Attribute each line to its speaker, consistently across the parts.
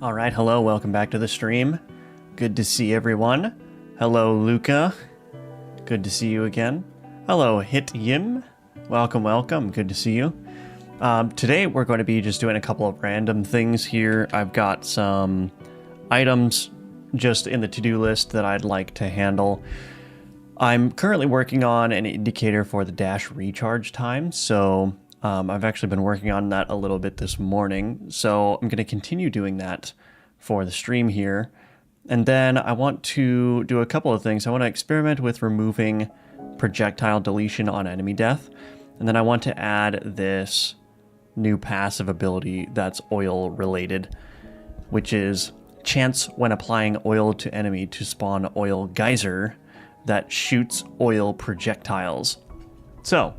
Speaker 1: All right, hello, welcome back to the stream. Good to see everyone. Hello, Luca. Good to see you again. Hello, Hit Yim. Welcome, welcome. Good to see you. Today we're going to be just doing a couple of random things here. I've got some items just in the to-do list that I'd like to handle. I'm currently working on an indicator for the dash recharge time, so I've actually been working on that a little bit this morning, so I'm going to continue doing that for the stream here. And then I want to do a couple of things. I want to experiment with removing projectile deletion on enemy death, and then I want to add this new passive ability that's oil related, which is chance when applying oil to enemy to spawn oil geyser that shoots oil projectiles. So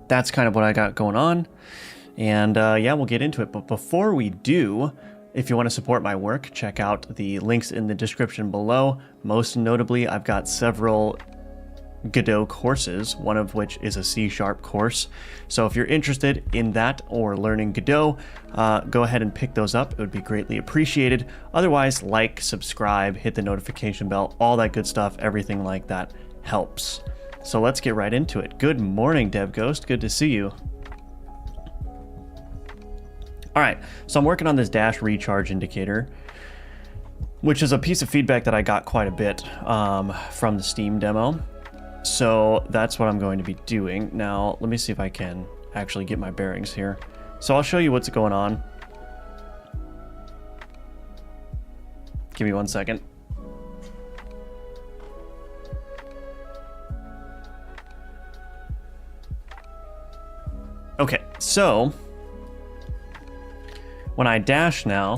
Speaker 1: that's kind of what I got going on, and yeah, we'll get into it. But before we do, if you want to support my work, check out the links in the description below. Most notably, I've got several Godot courses, one of which is a C# course. So if you're interested in that or learning Godot, go ahead and pick those up. It would be greatly appreciated. Otherwise, like, subscribe, hit the notification bell, all that good stuff, everything like that helps. So let's get right into it. Good morning, DevGhost. Good to see you. All right, so I'm working on this dash recharge indicator, which is a piece of feedback that I got quite a bit from the Steam demo. So that's what I'm going to be doing. Now, let me see if I can actually get my bearings here. So I'll show you what's going on. Give me 1 second. Okay, so when I dash now,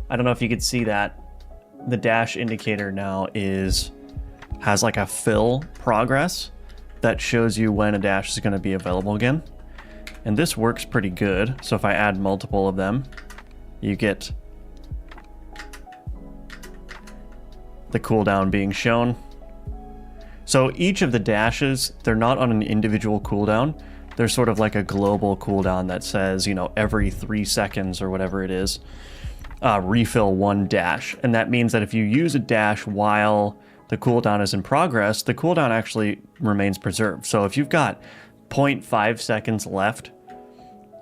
Speaker 1: I don't know if you could see that, the dash indicator now has like a fill progress that shows you when a dash is going to be available again. And this works pretty good. So if I add multiple of them, you get the cooldown being shown. So each of the dashes, they're not on an individual cooldown. They're sort of like a global cooldown that says, you know, every 3 seconds or whatever it is, refill 1 dash. And that means that if you use a dash while the cooldown is in progress, the cooldown actually remains preserved. So if you've got 0.5 seconds left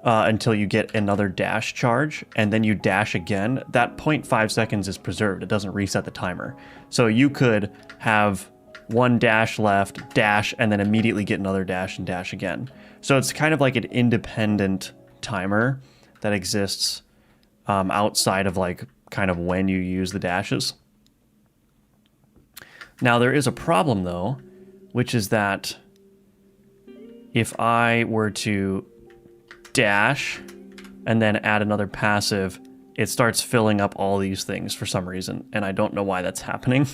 Speaker 1: until you get another dash charge, and then you dash again, that 0.5 seconds is preserved. It doesn't reset the timer. So you could have 1 dash left, dash, and then immediately get another dash and dash again. So it's kind of like an independent timer that exists outside of like kind of when you use the dashes. Now there is a problem though, which is that if I were to dash and then add another passive, it starts filling up all these things for some reason, and I don't know why that's happening.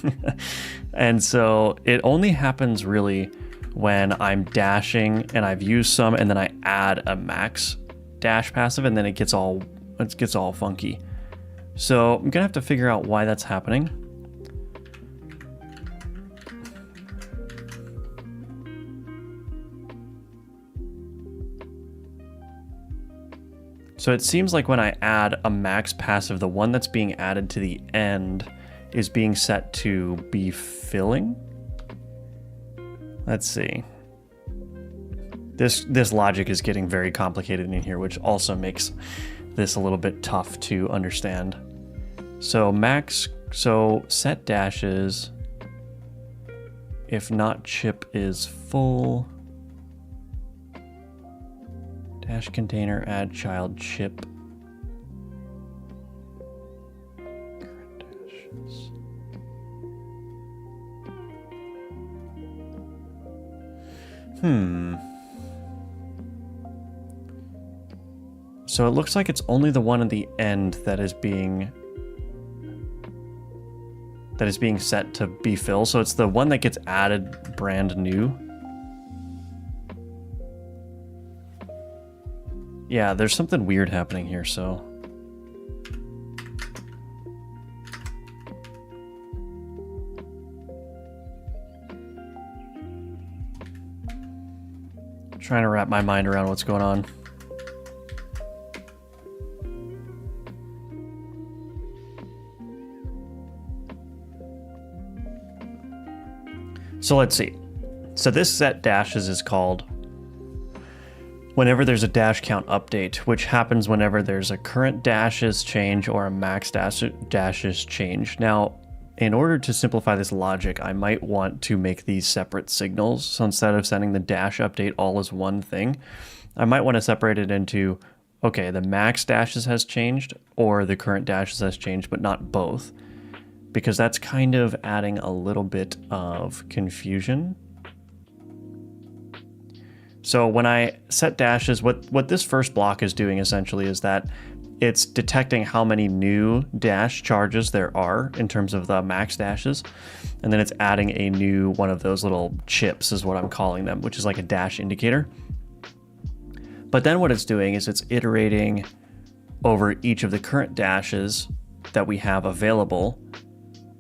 Speaker 1: And so it only happens really when I'm dashing and I've used some, and then I add a max dash passive, and then it gets all funky. So I'm gonna have to figure out why that's happening. So it seems like when I add a max passive, the one that's being added to the end is being set to be filling. Let's see. This logic is getting very complicated in here, which also makes this a little bit tough to understand. So set dashes, if not chip is full. Dash container, add child chip. Current dashes. So it looks like it's only the one at the end that is being set to be filled. So it's the one that gets added brand new. Yeah, there's something weird happening here, so. Trying to wrap my mind around what's going on. So let's see. So this set dashes is called whenever there's a dash count update, which happens whenever there's a current dashes change or a max dashes change. Now, in order to simplify this logic, I might want to make these separate signals. So instead of sending the dash update all as one thing, I might want to separate it into, okay, the max dashes has changed or the current dashes has changed, but not both, because that's kind of adding a little bit of confusion. So when I set dashes, what this first block is doing essentially is that it's detecting how many new dash charges there are in terms of the max dashes, and then it's adding a new one of those little chips is what I'm calling them, which is like a dash indicator. But then what it's doing is it's iterating over each of the current dashes that we have available,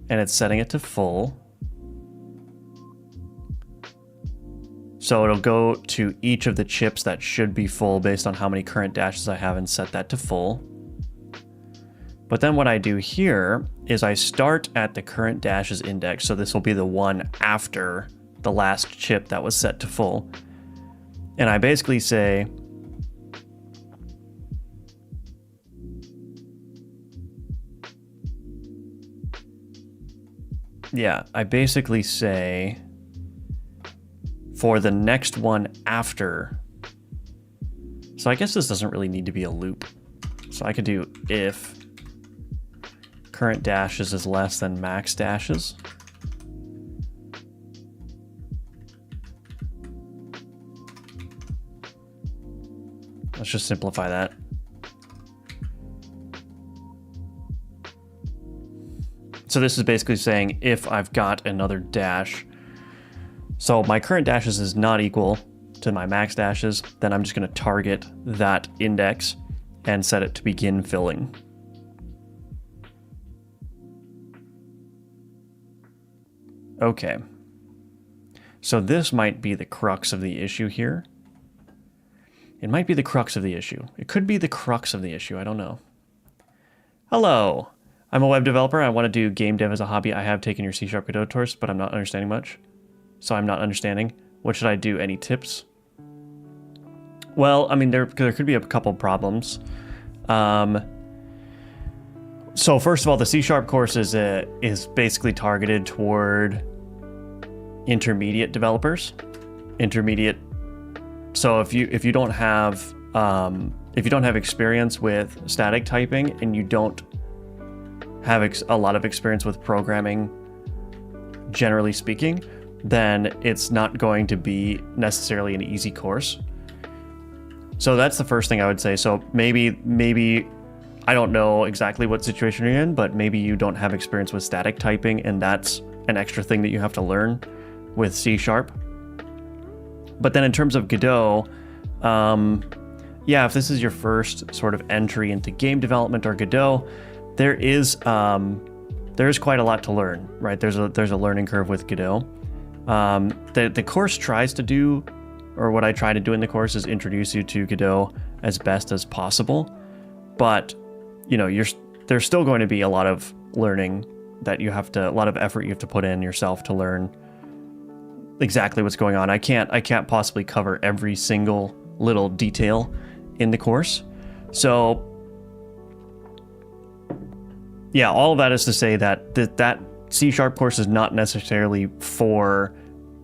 Speaker 1: and it's setting it to full. So it'll go to each of the chips that should be full based on how many current dashes I have and set that to full. But then what I do here is I start at the current dashes index. So this will be the one after the last chip that was set to full. And I basically say, I basically say for the next one after. So I guess this doesn't really need to be a loop. So I could do if current dashes is less than max dashes. Let's just simplify that. So this is basically saying if I've got another dash, so my current dashes is not equal to my max dashes, then I'm just going to target that index and set it to begin filling. Okay. So this might be the crux of the issue here. It might be the crux of the issue. It could be the crux of the issue. I don't know. Hello. I'm a web developer. I want to do game dev as a hobby. I have taken your C# Godot course, but I'm not understanding much. So I'm not understanding. What should I do? Any tips? Well, I mean, there could be a couple problems. So first of all, the C# course is basically targeted toward intermediate developers. Intermediate. So if you don't have experience with static typing and you don't have a lot of experience with programming, generally speaking, then it's not going to be necessarily an easy course. So that's the first thing I would say. So maybe I don't know exactly what situation you're in, but maybe you don't have experience with static typing, and that's an extra thing that you have to learn with C#. But then in terms of Godot, if this is your first sort of entry into game development or Godot, there is quite a lot to learn, right? There's a learning curve with Godot. The course tries to do, or what I try to do in the course is introduce you to Godot as best as possible. But, there's still going to be a lot of learning that a lot of effort you have to put in yourself to learn exactly what's going on. I can't possibly cover every single little detail in the course. So, yeah, all of that is to say that that C# course is not necessarily for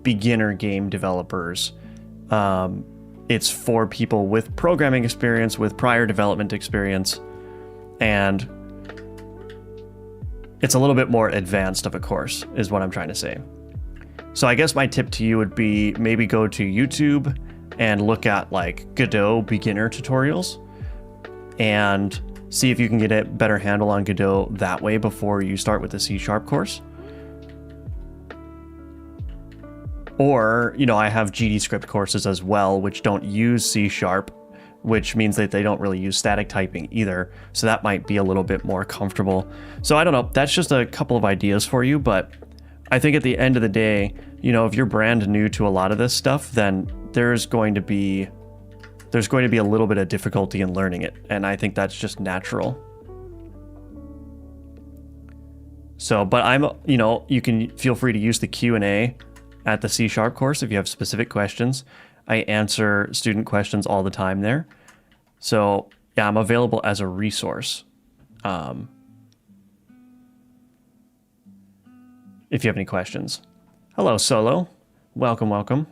Speaker 1: beginner game developers. It's for people with programming experience, with prior development experience, and it's a little bit more advanced of a course, is what I'm trying to say. So I guess my tip to you would be maybe go to YouTube and look at like Godot beginner tutorials and see if you can get a better handle on Godot that way before you start with the C# course. Or, I have GDScript courses as well, which don't use C#, which means that they don't really use static typing either. So that might be a little bit more comfortable. So I don't know, that's just a couple of ideas for you, but I think at the end of the day, if you're brand new to a lot of this stuff, then there's going to be a little bit of difficulty in learning it. And I think that's just natural. So, but you can feel free to use the Q&A at the C# course if you have specific questions. I answer student questions all the time there. So yeah, I'm available as a resource. If you have any questions. Hello, Solo. Welcome, welcome.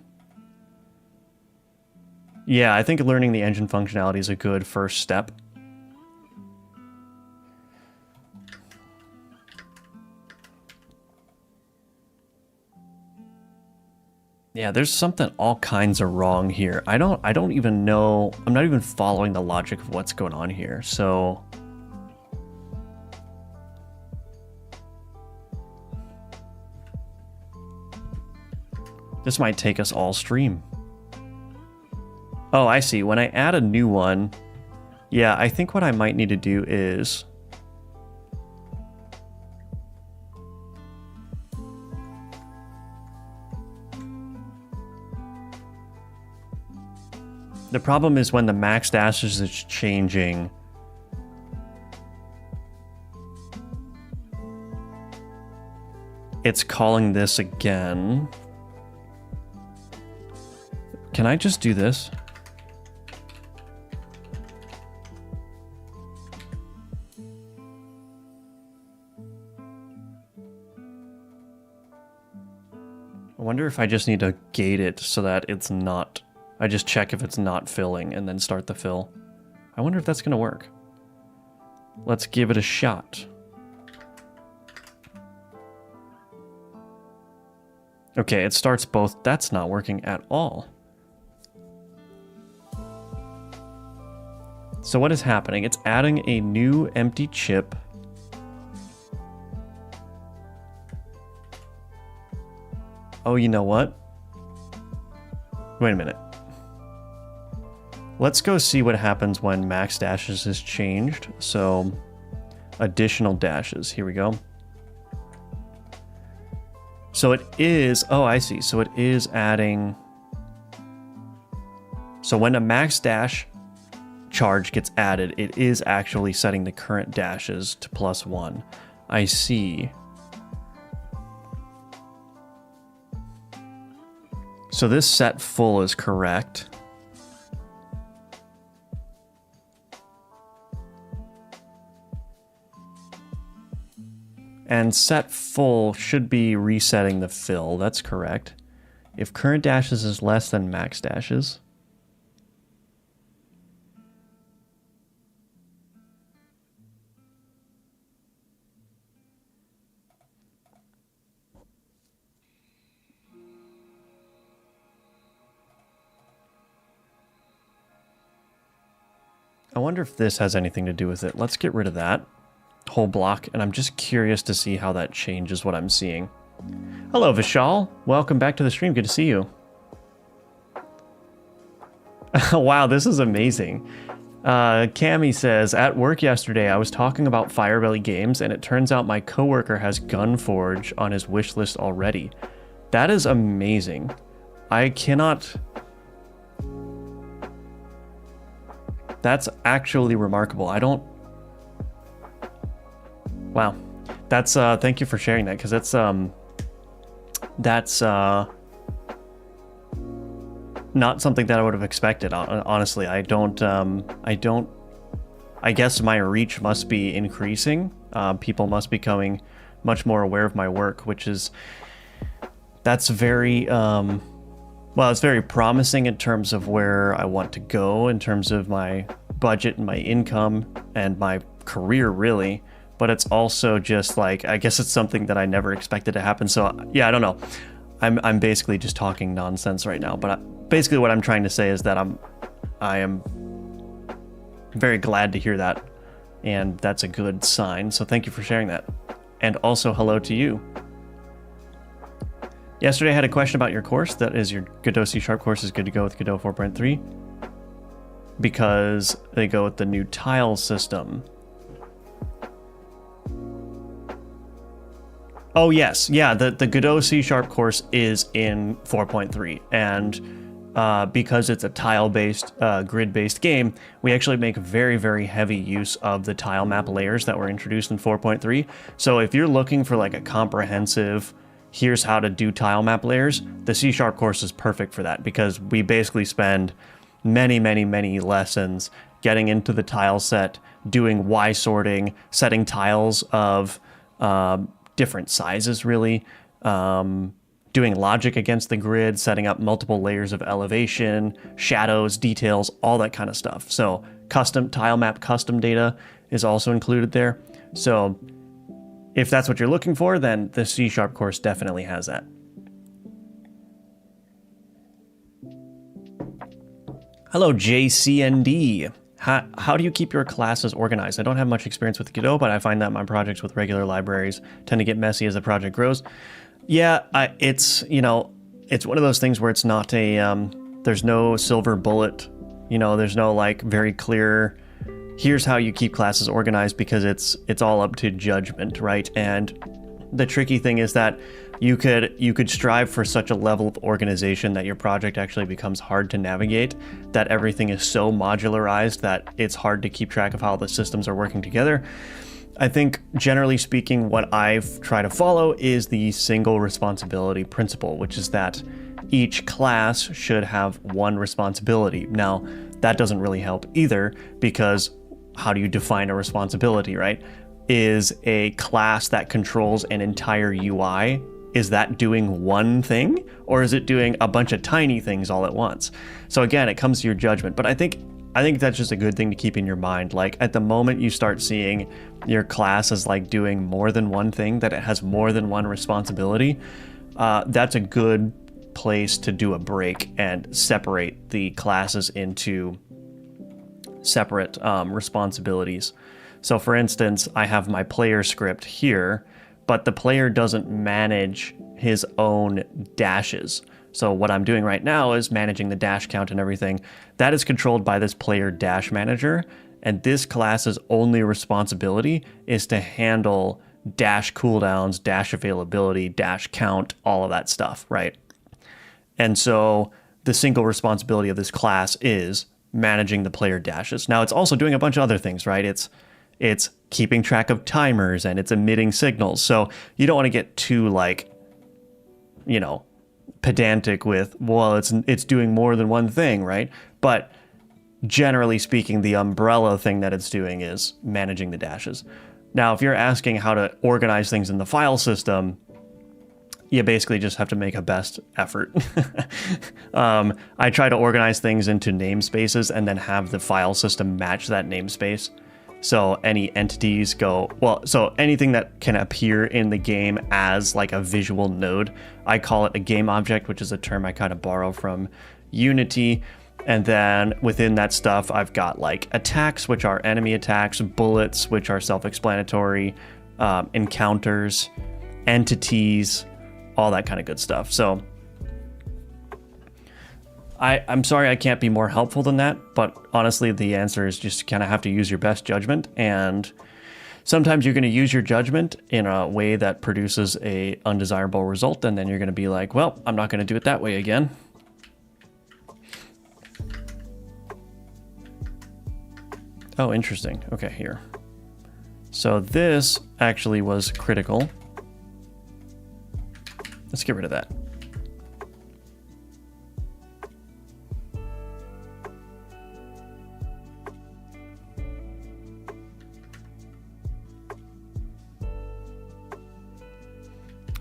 Speaker 1: Yeah, I think learning the engine functionality is a good first step. Yeah, there's something all kinds of wrong here. I don't even know. I'm not even following the logic of what's going on here. So this might take us all stream. Oh, I see. When I add a new one, yeah, I think what I might need to do is the problem is when the max dashes is changing. It's calling this again. Can I just do this? I wonder if I just need to gate it so that it's not... I just check if it's not filling and then start the fill. I wonder if that's going to work. Let's give it a shot. Okay, it starts both. That's not working at all. So what is happening? It's adding a new empty chip. Oh, you know what? Wait a minute. Let's go see what happens when max dashes is changed. So, additional dashes. Here we go. So it is... Oh, I see. So it is adding... So when a max dash charge gets added, it is actually setting the current dashes to +1. I see. So this set full is correct. And set full should be resetting the fill. That's correct. If current dashes is less than max dashes. I wonder if this has anything to do with it. Let's get rid of that whole block, and I'm just curious to see how that changes what I'm seeing. Hello, Vishal. Welcome back to the stream. Good to see you. Wow, this is amazing. Cami says, at work yesterday, I was talking about Firebelly games, and it turns out my coworker has Gunforged on his wish list already. That is amazing. I cannot... That's actually remarkable. I don't... Wow. That's, thank you for sharing that, because that's not something that I would have expected, honestly. I guess my reach must be increasing. People must be becoming much more aware of my work, which is... That's very, well, it's very promising in terms of where I want to go, in terms of my budget and my income and my career, really. But it's also just like, I guess it's something that I never expected to happen. So yeah, I don't know. I'm basically just talking nonsense right now. But basically what I'm trying to say is that I am very glad to hear that. And that's a good sign. So thank you for sharing that. And also hello to you. Yesterday I had a question about your course. That is, your Godot C# course is good to go with Godot 4.3 because they go with the new tile system. Oh yes, yeah, the Godot C# course is in 4.3, and because it's a tile-based, grid-based game, we actually make very, very heavy use of the tile map layers that were introduced in 4.3. So if you're looking for like a comprehensive, here's how to do tile map layers, the C# course is perfect for that, because we basically spend many, many, many lessons getting into the tile set, doing Y sorting, setting tiles of different sizes, really, doing logic against the grid, setting up multiple layers of elevation, shadows, details, all that kind of stuff. So custom tile map custom data is also included there. So if that's what you're looking for, then the C# course definitely has that. Hello, JCND. How do you keep your classes organized? I don't have much experience with Godot, but I find that my projects with regular libraries tend to get messy as the project grows. Yeah, it's one of those things where it's not a, there's no silver bullet, there's no like very clear, here's how you keep classes organized, because it's all up to judgment, right? And the tricky thing is that you could strive for such a level of organization that your project actually becomes hard to navigate, that everything is so modularized that it's hard to keep track of how the systems are working together. I think, generally speaking, what I've tried to follow is the single responsibility principle, which is that each class should have one responsibility. Now, that doesn't really help either, because how do you define a responsibility, right? Is a class that controls an entire UI, is that doing one thing, or is it doing a bunch of tiny things all at once? So again, it comes to your judgment, but I think that's just a good thing to keep in your mind. Like, at the moment you start seeing your class as like doing more than one thing, that it has more than one responsibility, that's a good place to do a break and separate the classes into separate responsibilities. So for instance, I have my player script here, but the player doesn't manage his own dashes. So what I'm doing right now is managing the dash count and everything. That is controlled by this player dash manager, and this class's only responsibility is to handle dash cooldowns, dash availability, dash count, all of that stuff, right? And so the single responsibility of this class is managing the player dashes. Now, it's also doing a bunch of other things, right? It's keeping track of timers, and it's emitting signals. So you don't want to get too like, pedantic with, well, it's doing more than one thing, right? But generally speaking, the umbrella thing that it's doing is managing the dashes. Now, if you're asking how to organize things in the file system, you basically just have to make a best effort. I try to organize things into namespaces and then have the file system match that namespace. So any entities so anything that can appear in the game as like a visual node, I call it a game object, which is a term I kind of borrow from Unity. And then within that stuff, I've got like attacks, which are enemy attacks, bullets, which are self-explanatory, encounters, entities, all that kind of good stuff. So I'm sorry I can't be more helpful than that, but honestly, the answer is just kind of have to use your best judgment. And sometimes you're going to use your judgment in a way that produces a undesirable result, and then you're going to be like, well, I'm not going to do it that way again. Oh, interesting. Okay, here. So this actually was critical. Let's get rid of that.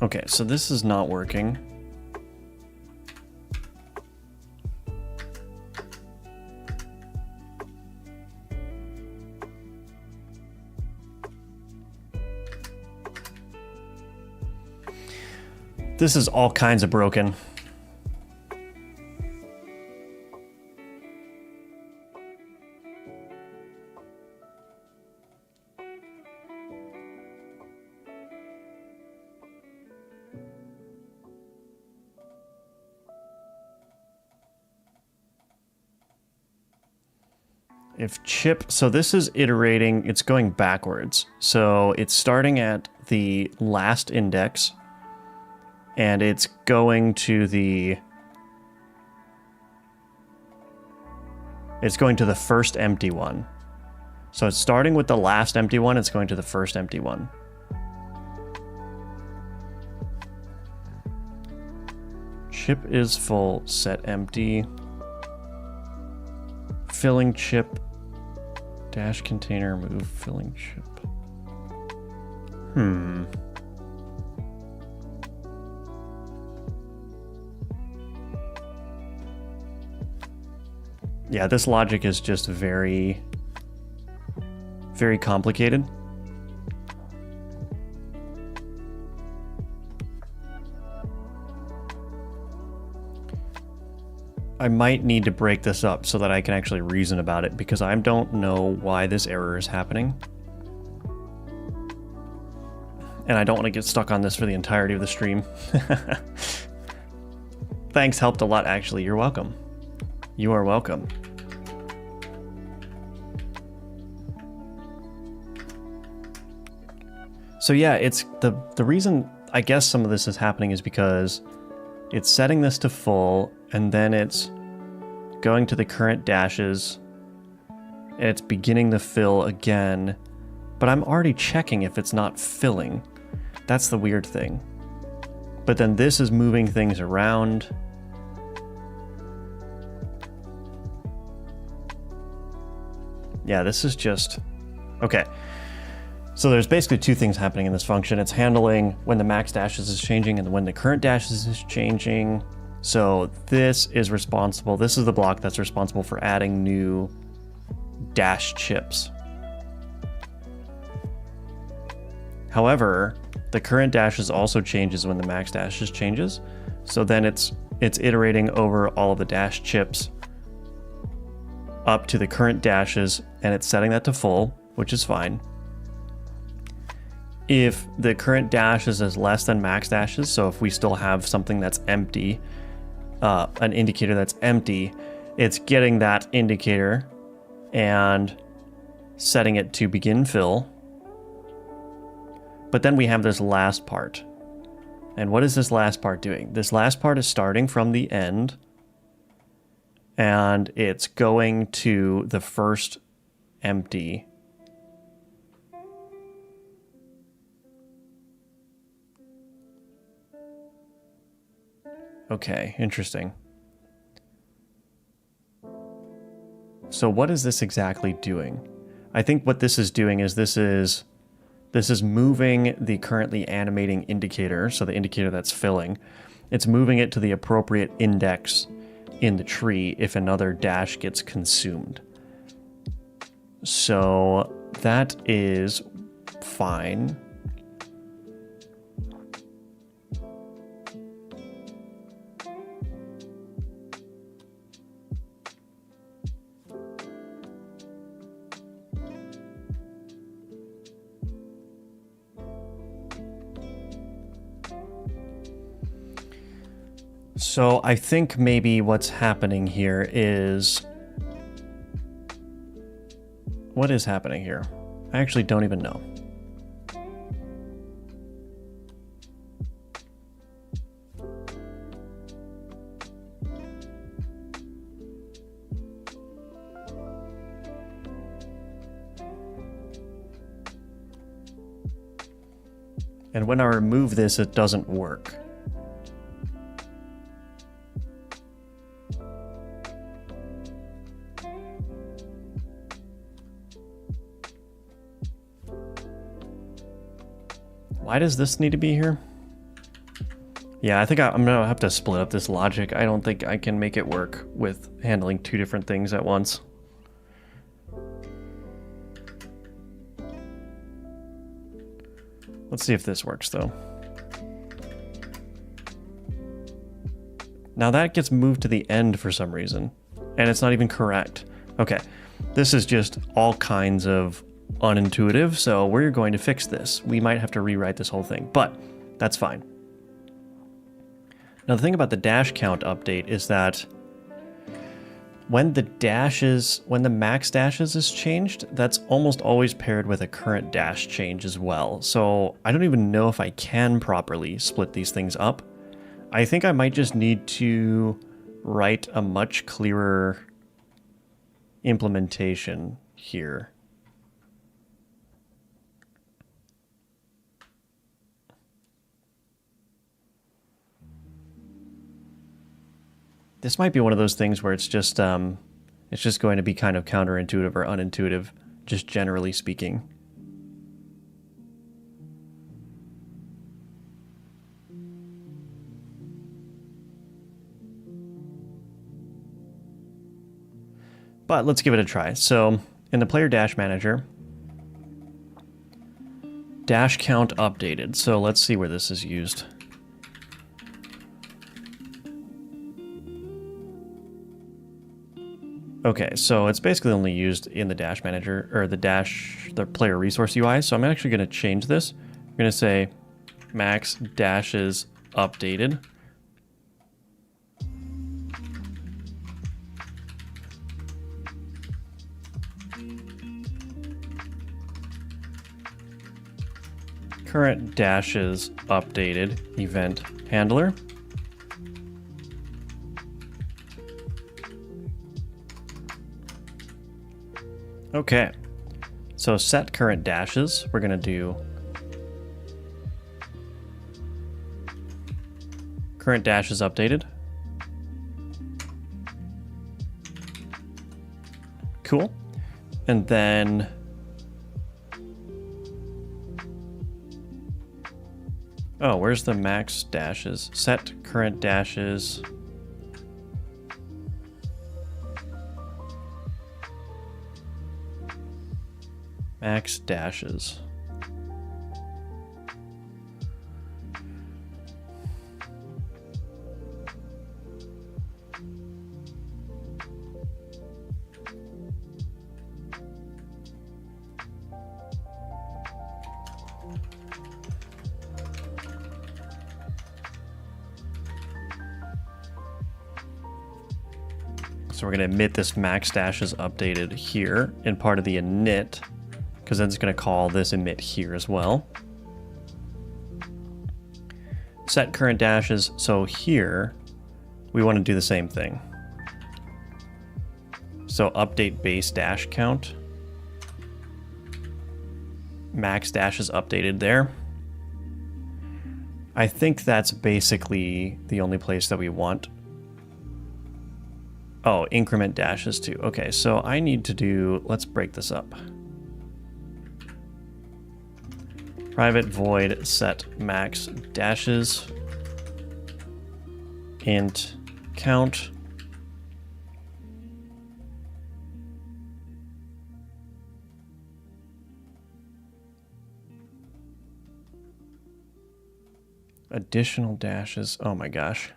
Speaker 1: Okay, so this is not working. This is all kinds of broken. If chip, so this is iterating, it's going backwards. So it's starting at the last index, and it's going to the first empty one. So it's starting with the last empty one, it's going to the first empty one. chip is full, set empty. Filling chip, dash container, move filling chip. Yeah, this logic is just very, very complicated. I might need to break this up so that I can actually reason about it, because I don't know why this error is happening. And I don't want to get stuck on this for the entirety of the stream. Thanks, helped a lot, actually. You're welcome. You are welcome. So yeah, it's the reason I guess some of this is happening is because it's setting this to full, and then it's going to the current dashes, and it's beginning the fill again, but I'm already checking if it's not filling. That's the weird thing. But then this is moving things around. Yeah, this is just... Okay. So there's basically two things happening in this function. It's handling when the max dashes is changing and when the current dashes is changing. So this is responsible. This is the block that's responsible for adding new dash chips. However, the current dashes also changes when the max dashes changes. So then it's iterating over all of the dash chips up to the current dashes, and it's setting that to full, which is fine. If the current dashes is less than max dashes, so if we still have something that's empty, an indicator that's empty, it's getting that indicator and setting it to begin fill. But then we have this last part. And what is this last part doing? This last part is starting from the end, and it's going to the first empty. Okay, interesting. So what is this exactly doing? I think what this is doing is this is moving the currently animating indicator, so the indicator that's filling. It's moving it to the appropriate index in the tree if another dash gets consumed. So that is fine. So I think maybe what's happening here is... What is happening here? I actually don't even know. And when I remove this, it doesn't work. Why does this need to be here? Yeah, I think I'm gonna have to split up this logic. I don't think I can make it work with handling two different things at once. Let's see if this works, though. Now that gets moved to the end for some reason, and it's not even correct. Okay, this is just all kinds of unintuitive, so we're going to fix this. We might have to rewrite this whole thing, but that's fine. Now the thing about the dash count update is that when the max dashes is changed, that's almost always paired with a current dash change as well. So I don't even know if I can properly split these things up. I think I might just need to write a much clearer implementation here. This might be one of those things where it's just going to be kind of counterintuitive or unintuitive, just generally speaking. But let's give it a try. So in the player dash manager, dash count updated. So let's see where this is used. Okay, so it's basically only used in the dash manager, or the player resource UI. So I'm actually going to change this. I'm going to say max dashes updated. Current dashes updated event handler. Okay, so set current dashes. We're going to do current dashes updated. Cool. And then oh, where's the max dashes? Set current dashes. Max dashes. So we're going to emit this max dashes updated here in part of the init, because then it's going to call this emit here as well. Set current dashes. So here we want to do the same thing. So update base dash count. Max dashes updated there. I think that's basically the only place that we want. Oh, increment dashes too. Okay, so I need to do, let's break this up. Private void set max dashes int count. Additional dashes. Oh my gosh.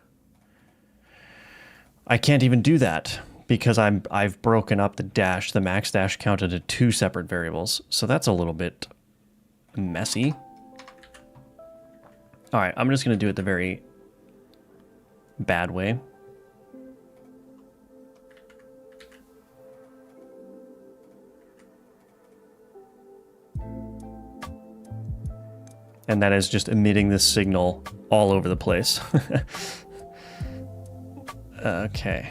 Speaker 1: I can't even do that because I've broken up the max dash count into two separate variables. So that's a little bit messy. All right, I'm just going to do it the very bad way. And that is just emitting this signal all over the place. Okay.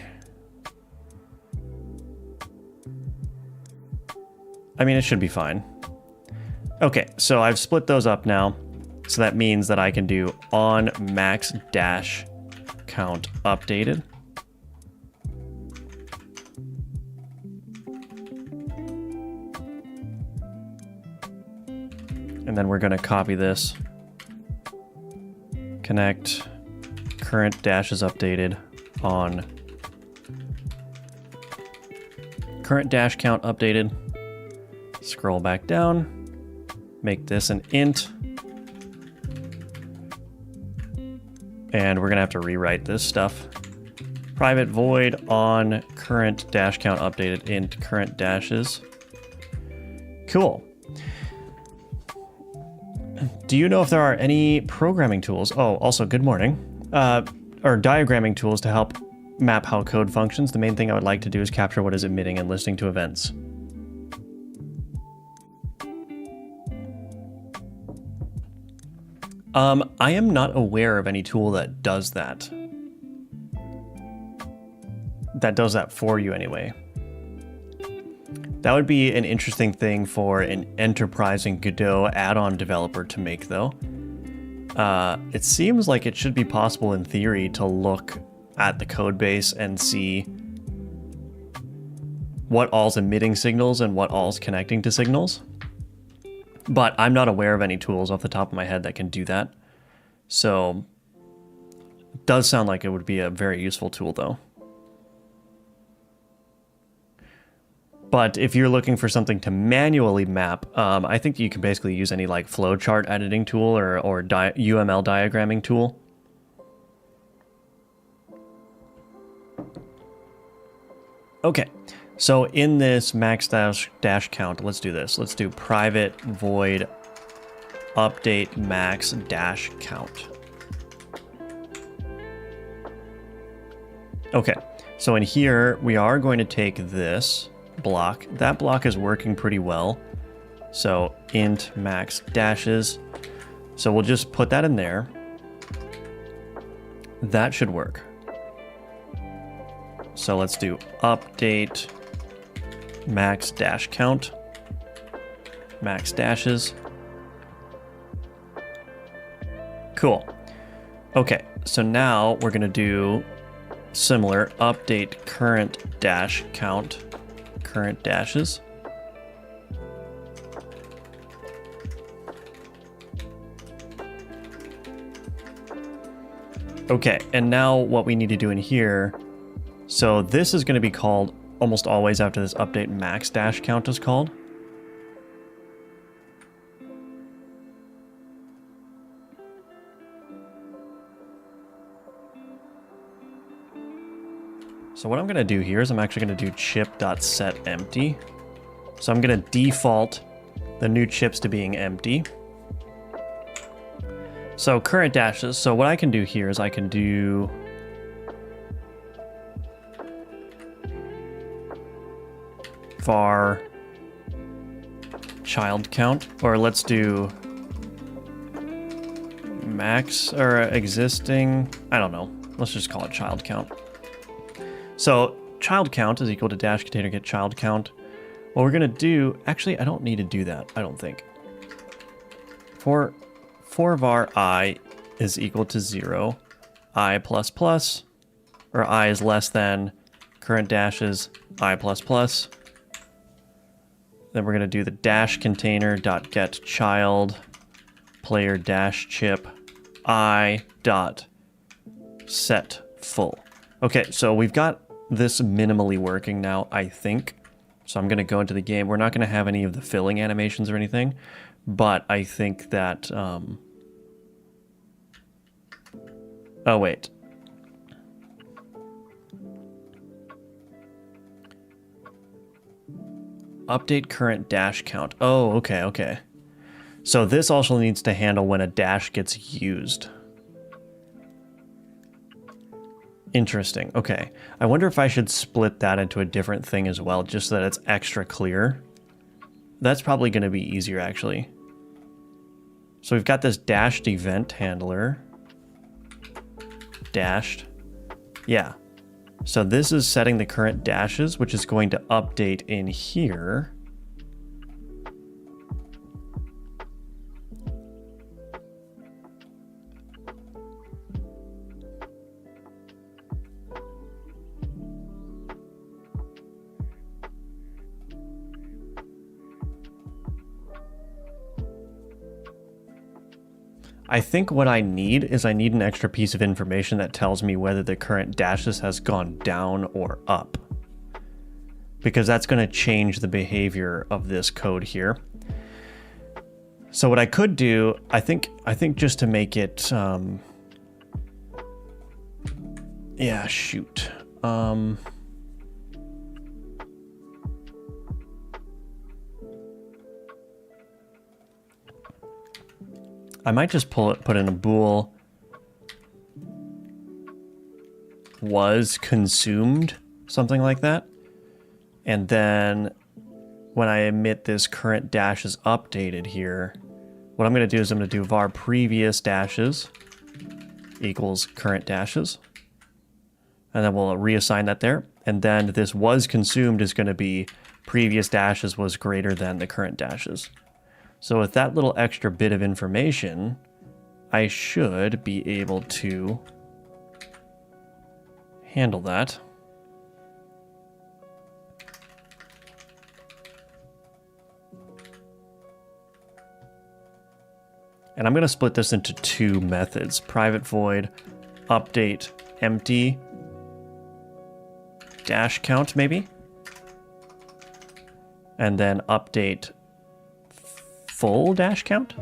Speaker 1: I mean, it should be fine. Okay, so I've split those up now. So that means that I can do on max dash count updated. And then we're going to copy this. Connect current dashes updated on current dash count updated. Scroll back down, make this an int, and we're gonna have to rewrite this stuff. Private void on current dash count updated int current dashes. Cool. Do you know if there are any programming tools? Oh, also good morning. Or diagramming tools to help map how code functions. The main thing I would like to do is capture what is emitting and listening to events. I am not aware of any tool that does that. That does that for you anyway. That would be an interesting thing for an enterprising Godot add-on developer to make, though. It seems like it should be possible in theory to look at the code base and see what all's emitting signals and what all's connecting to signals. But I'm not aware of any tools off the top of my head that can do that. So it does sound like it would be a very useful tool though. But if you're looking for something to manually map, I think you can basically use any like flowchart editing tool or UML diagramming tool. Okay, so in this max dash count, let's do this. Let's do private void update max dash count. Okay, so in here, we are going to take this block. That block is working pretty well. So int max dashes. So we'll just put that in there. That should work. So let's do update max dash count, max dashes. Cool. Okay, so now we're going to do similar update current dash count, current dashes. Okay, and now what we need to do in here, so this is going to be called almost always after this update max dash count is called. So what I'm going to do here is I'm actually going to do chip.setEmpty. So I'm going to default the new chips to being empty. So current dashes. So what I can do here is I can do var child count, or let's do max or existing. I don't know. Let's just call it child count. So child count is equal to dash container get child count. What we're going to do, actually, I don't need to do that, I don't think. For var I is equal to 0, I plus plus, or I is less than current dashes I plus plus. Then we're going to do the dash container dot get child player dash chip I dot set full. Okay, so we've got this minimally working now, I think. So I'm going to go into the game. We're not going to have any of the filling animations or anything, but I think that... Oh, wait. Update current dash count. Oh, okay, okay. So this also needs to handle when a dash gets used. Interesting. Okay. I wonder if I should split that into a different thing as well, just so that it's extra clear. That's probably going to be easier, actually. So we've got this dashed event handler. Dashed. Yeah. So this is setting the current dashes, which is going to update in here. I think what I need is I need an extra piece of information that tells me whether the current dashes has gone down or up, because that's going to change the behavior of this code here. So what I could do, I think just to make it, yeah, shoot. I might just put in a bool was consumed, something like that. And then when I emit this current dash is updated here, what I'm going to do is I'm going to do var previous dashes equals current dashes. And then we'll reassign that there. And then this was consumed is going to be previous dashes was greater than the current dashes. So with that little extra bit of information, I should be able to handle that. And I'm going to split this into two methods. Private void, update, empty, dash count maybe. And then update full dash count.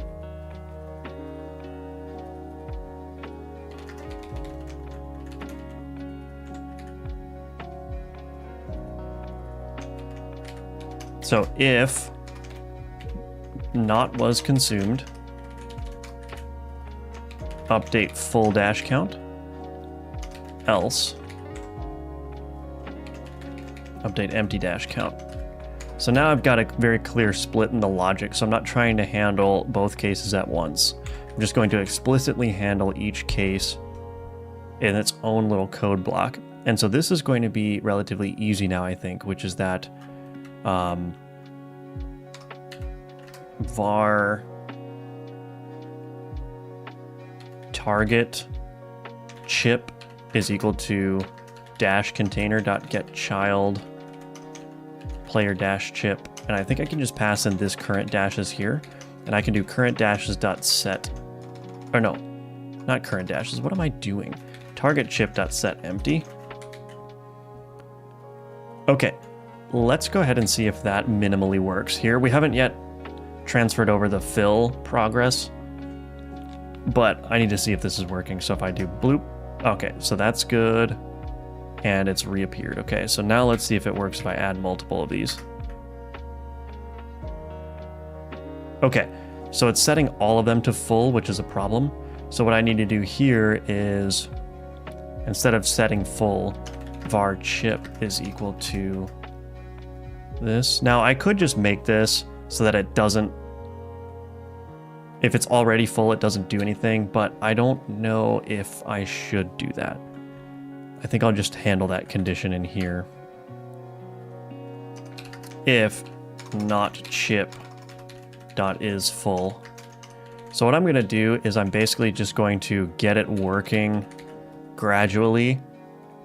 Speaker 1: So if not was consumed, update full dash count, else update empty dash count. So now I've got a very clear split in the logic, so I'm not trying to handle both cases at once. I'm just going to explicitly handle each case in its own little code block. And so this is going to be relatively easy now, I think, which is that var target chip is equal to dash container dot get child player dash chip, and I think I can just pass in this current dashes here, and I can do current dashes dot set, or no, not current dashes. What am I doing? Target chip dot set empty. Okay, let's go ahead and see if that minimally works here. We haven't yet transferred over the fill progress, but I need to see if this is working. So if I do bloop, okay, so that's good. And it's reappeared. Okay, so now let's see if it works if I add multiple of these. Okay, so it's setting all of them to full, which is a problem. So what I need to do here is, instead of setting full, var chip is equal to this. Now I could just make this so that it doesn't, if it's already full, it doesn't do anything, but I don't know if I should do that. I think I'll just handle that condition in here. If not chip dot is full. So what I'm going to do is I'm basically just going to get it working gradually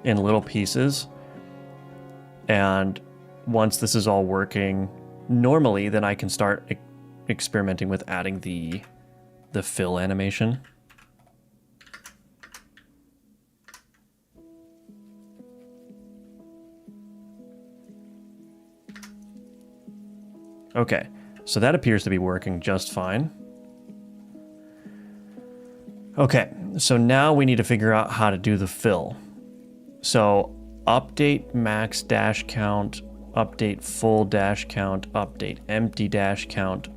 Speaker 1: in little pieces. And once this is all working normally, then I can start experimenting with adding the fill animation. Okay, so that appears to be working just fine. Okay, so now we need to figure out how to do the fill. So update max dash count, update full dash count, update empty dash count.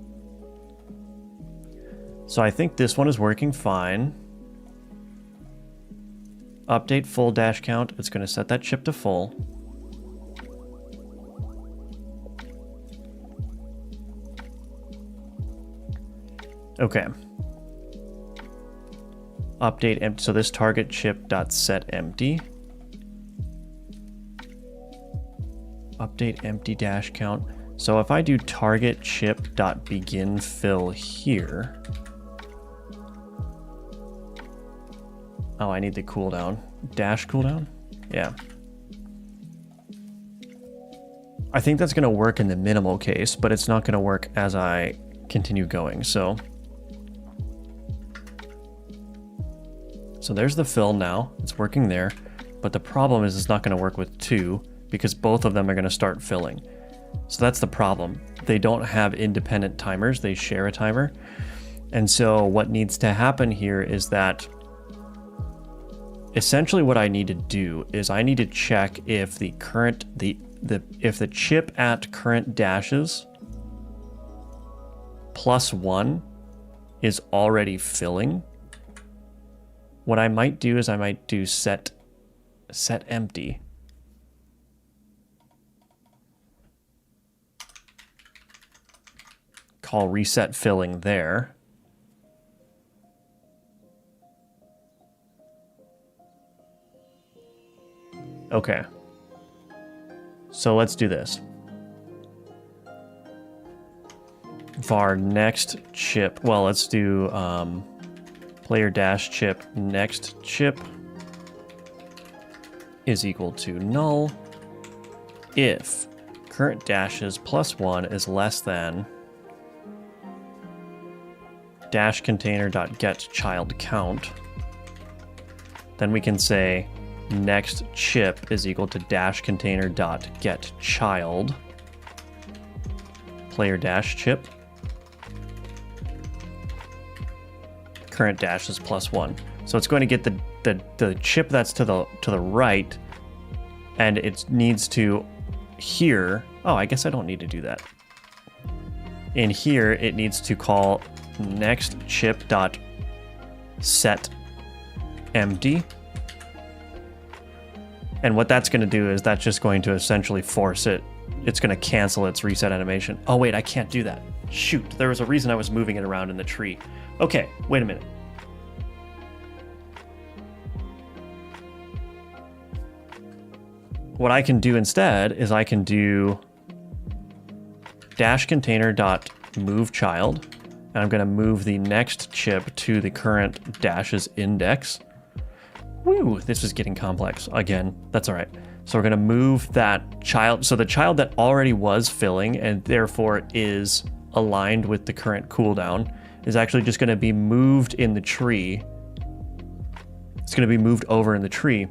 Speaker 1: So I think this one is working fine. Update full dash count, it's going to set that chip to full. Okay. Update empty. So this target chip dot set empty. Update empty dash count. So if I do target chip dot begin fill here. Oh, I need the cooldown. Dash cooldown? Yeah. I think that's going to work in the minimal case, but it's not going to work as I continue going. So there's the fill now. It's working there. But the problem is it's not going to work with 2 because both of them are going to start filling. So that's the problem. They don't have independent timers. They share a timer. And so what needs to happen here is that essentially what I need to do is I need to check if the current, if the chip at current dashes +1 is already filling. What I might do is I might do set empty. Call reset filling there. Okay. So let's do this. var next chip. Well, let's do player dash chip next chip. is equal to null if current dashes plus 1 is less than dash container dot get child count. Then we can say next chip is equal to dash container dot get child player dash chip. Current dash is plus 1. So it's going to get the chip that's to the right, and it needs to here. Oh, I guess I don't need to do that. In here, it needs to call next chip dot set empty. And what that's going to do is that's just going to essentially force it. It's going to cancel its reset animation. Oh, wait, I can't do that. Shoot, there was a reason I was moving it around in the tree. Okay, wait a minute. What I can do instead is I can do dash container dot move child, and I'm going to move the next chip to the current dash's index. Woo, this is getting complex. Again, that's all right. So we're going to move that child. So the child that already was filling and therefore is aligned with the current cooldown is actually just going to be moved in the tree. It's going to be moved over in the tree.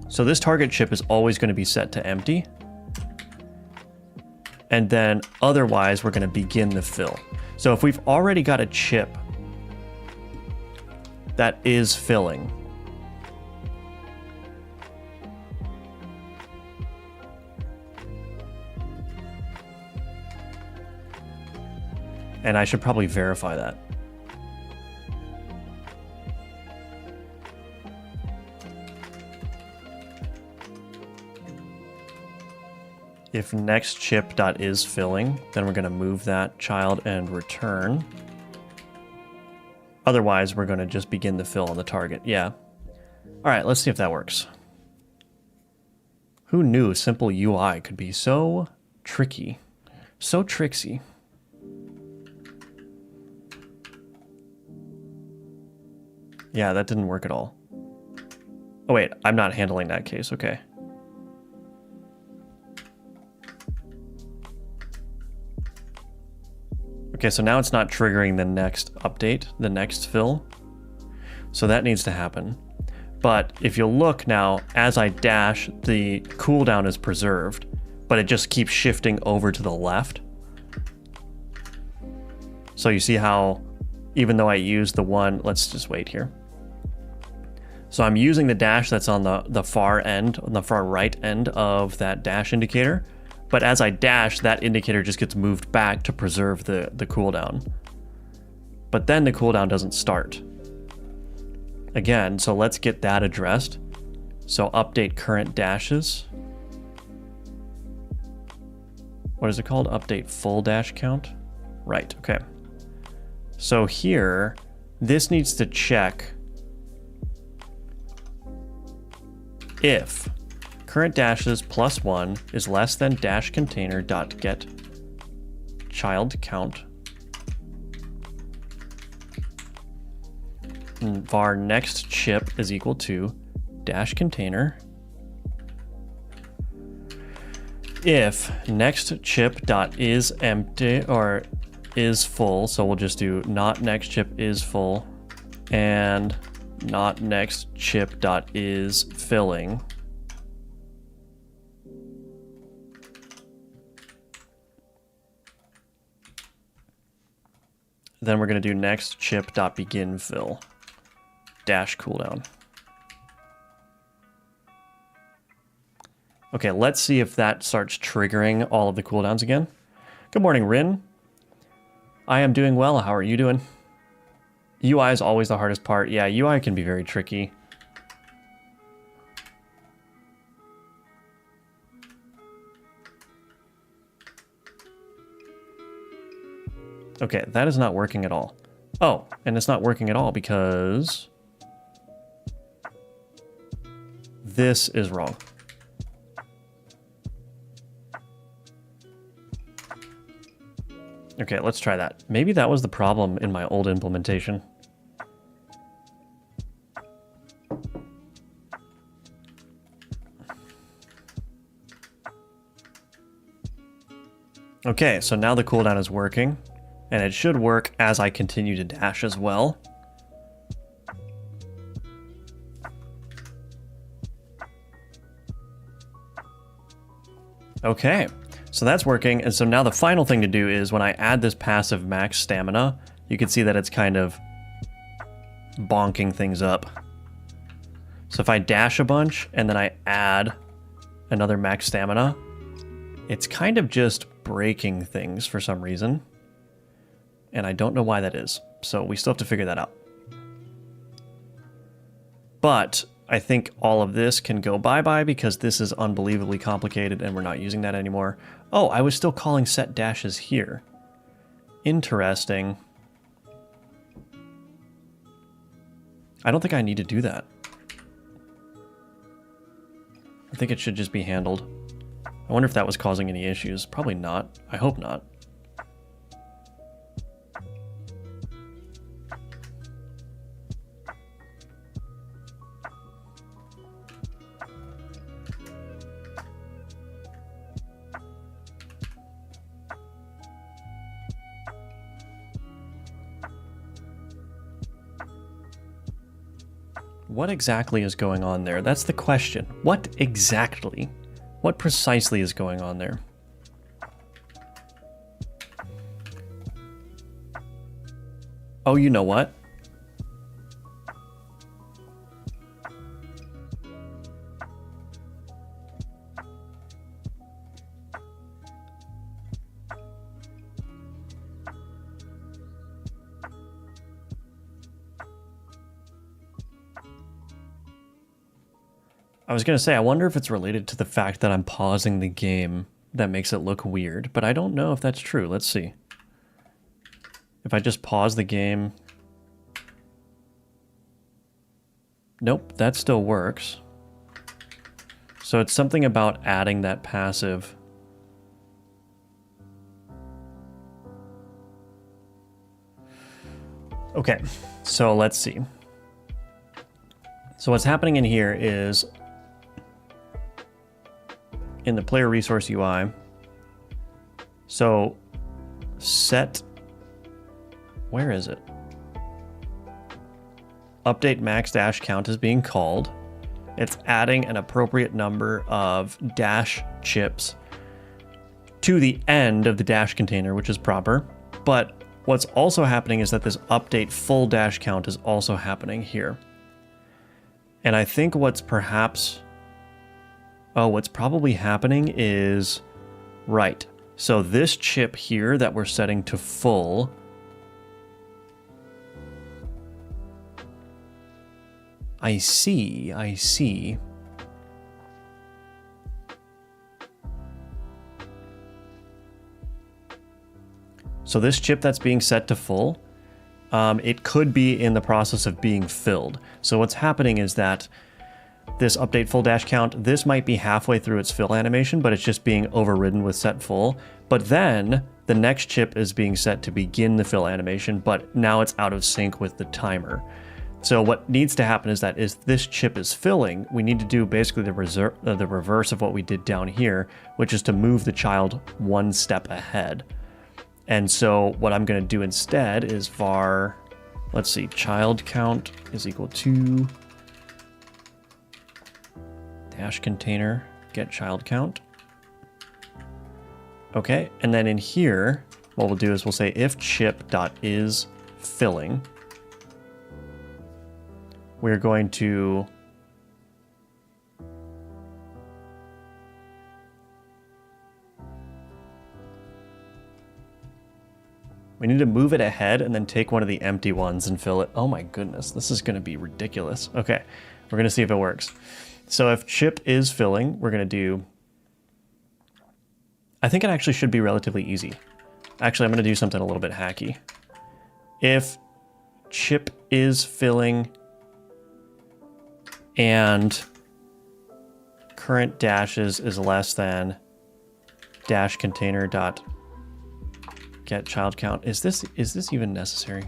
Speaker 1: So this target chip is always going to be set to empty. And then otherwise, we're going to begin the fill. So if we've already got a chip that is filling, and I should probably verify that. If next chip dot is filling, then we're going to move that child and return. Otherwise, we're going to just begin the fill on the target. Yeah. All right, let's see if that works. Who knew simple UI could be so tricky, so tricksy? Yeah, that didn't work at all. Oh wait, I'm not handling that case. Okay. Okay, so now it's not triggering the next update, the next fill. So that needs to happen. But if you'll look now, as I dash, the cooldown is preserved, but it just keeps shifting over to the left. So you see how, even though I use the one, let's just wait here. So I'm using the dash that's on the far end, on the far right end of that dash indicator. But as I dash, that indicator just gets moved back to preserve the cooldown. But then the cooldown doesn't start. Again, so let's get that addressed. So update current dashes. What is it called? Update full dash count? Right, okay. So here, this needs to check if current dashes plus 1 is less than dash container dot get child count and var next chip is equal to dash container if next chip dot is empty or is full. So we'll just do not next chip is full and not next chip dot is filling. Then we're going to do next chip dot begin fill dash cooldown. Okay, let's see if that starts triggering all of the cooldowns again. Good morning, Rin. I am doing well. How are you doing? UI is always the hardest part. Yeah, UI can be very tricky. Okay, that is not working at all. Oh, and it's not working at all because this is wrong. Okay, let's try that. Maybe that was the problem in my old implementation. Okay, so now the cooldown is working, and it should work as I continue to dash as well. Okay, so that's working, and so now the final thing to do is when I add this passive max stamina, you can see that it's kind of bonking things up. So if I dash a bunch and then I add another max stamina, it's kind of just breaking things for some reason. And I don't know why that is. So we still have to figure that out. But I think all of this can go bye-bye because this is unbelievably complicated and we're not using that anymore. Oh, I was still calling set dashes here. Interesting. I don't think I need to do that. I think it should just be handled. I wonder if that was causing any issues. Probably not. I hope not. What exactly is going on there? That's the question. What exactly? What precisely is going on there? Oh, you know what? I was going to say, I wonder if it's related to the fact that I'm pausing the game that makes it look weird, but I don't know if that's true. Let's see. If I just pause the game... Nope, that still works. So it's something about adding that passive. Okay, so let's see. So what's happening in here is... in the player resource UI, so set, where is it? Update max dash count is being called. It's adding an appropriate number of dash chips to the end of the dash container, which is proper. But what's also happening is that this update full dash count is also happening here. And I think what's perhaps... Oh, what's probably happening is, right, so this chip here that we're setting to full, I see. So this chip that's being set to full, it could be in the process of being filled. So what's happening is that this update full dash count, this might be halfway through its fill animation, but it's just being overridden with set full. But then the next chip is being set to begin the fill animation, but now it's out of sync with the timer. So what needs to happen is that if this chip is filling, we need to do basically the reverse of what we did down here, which is to move the child one step ahead. And so what I'm going to do instead is var, let's see, child count is equal to dash container get child count. Okay, and then in here, what we'll do is we'll say if chip.is filling, we're going to we need to move it ahead and then take one of the empty ones and fill it. Oh my goodness, this is going to be ridiculous. Okay, we're going to see if it works. So if chip is filling, we're going to do... I think it actually should be relatively easy. Actually, I'm going to do something a little bit hacky. If chip is filling and current dashes is less than dash container dot get child count. Is this even necessary?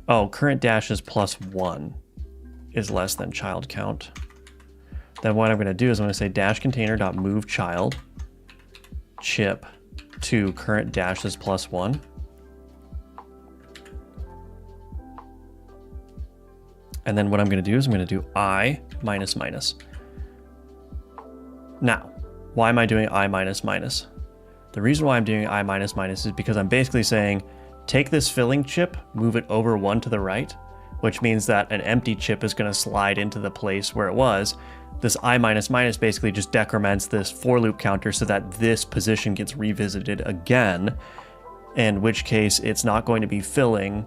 Speaker 1: Oh, current dashes plus 1 is less than child count. Then what I'm going to do is I'm going to say dash container dot move child, chip to current dashes plus 1. And then what I'm going to do is I'm going to do I minus minus. Now, why am I doing I minus minus? The reason why I'm doing I minus minus is because I'm basically saying, take this filling chip, move it over 1 to the right, which means that an empty chip is going to slide into the place where it was. This I minus minus basically just decrements this for loop counter so that this position gets revisited again, in which case it's not going to be filling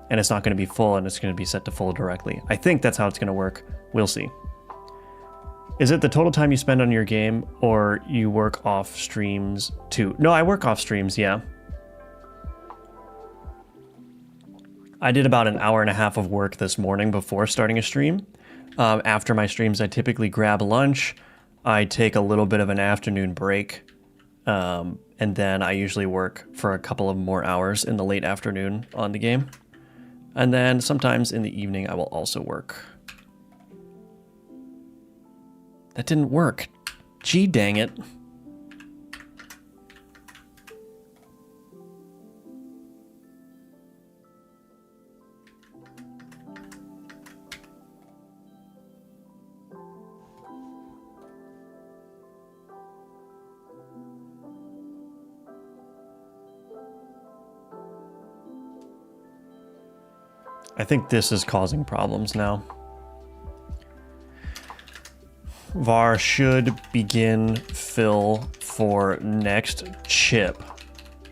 Speaker 1: and it's not going to be full and it's going to be set to full directly. I think that's how it's going to work. We'll see. Is it the total time you spend on your game or you work off streams too? No, I work off streams, yeah. I did about an hour and a half of work this morning before starting a stream. After my streams, I typically grab lunch. I take a little bit of an afternoon break. And then I usually work for a couple of more hours in the late afternoon on the game. And then sometimes in the evening, I will also work. That didn't work. Gee, dang it. I think this is causing problems now. Var should begin fill for next chip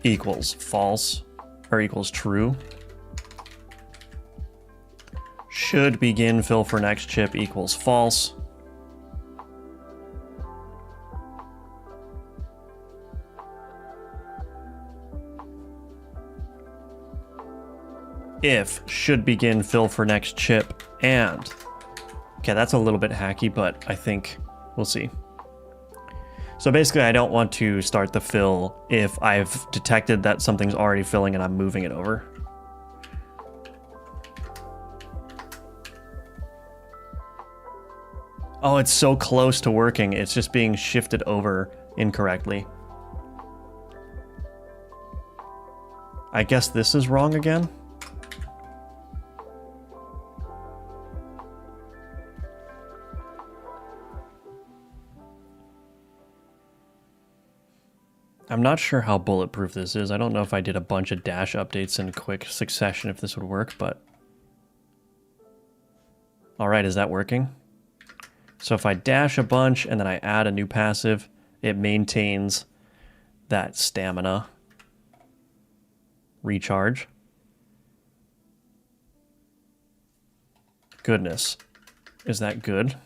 Speaker 1: equals false or equals true. Should begin fill for next chip equals false. If should begin fill for next chip and. Okay, that's a little bit hacky, but I think we'll see. So basically, I don't want to start the fill if I've detected that something's already filling and I'm moving it over. Oh, it's so close to working. It's just being shifted over incorrectly. I guess this is wrong again. I'm not sure how bulletproof this is. I don't know if I did a bunch of dash updates in quick succession if this would work, but... Alright, is that working? So if I dash a bunch and then I add a new passive, it maintains that stamina recharge. Goodness. Is that good?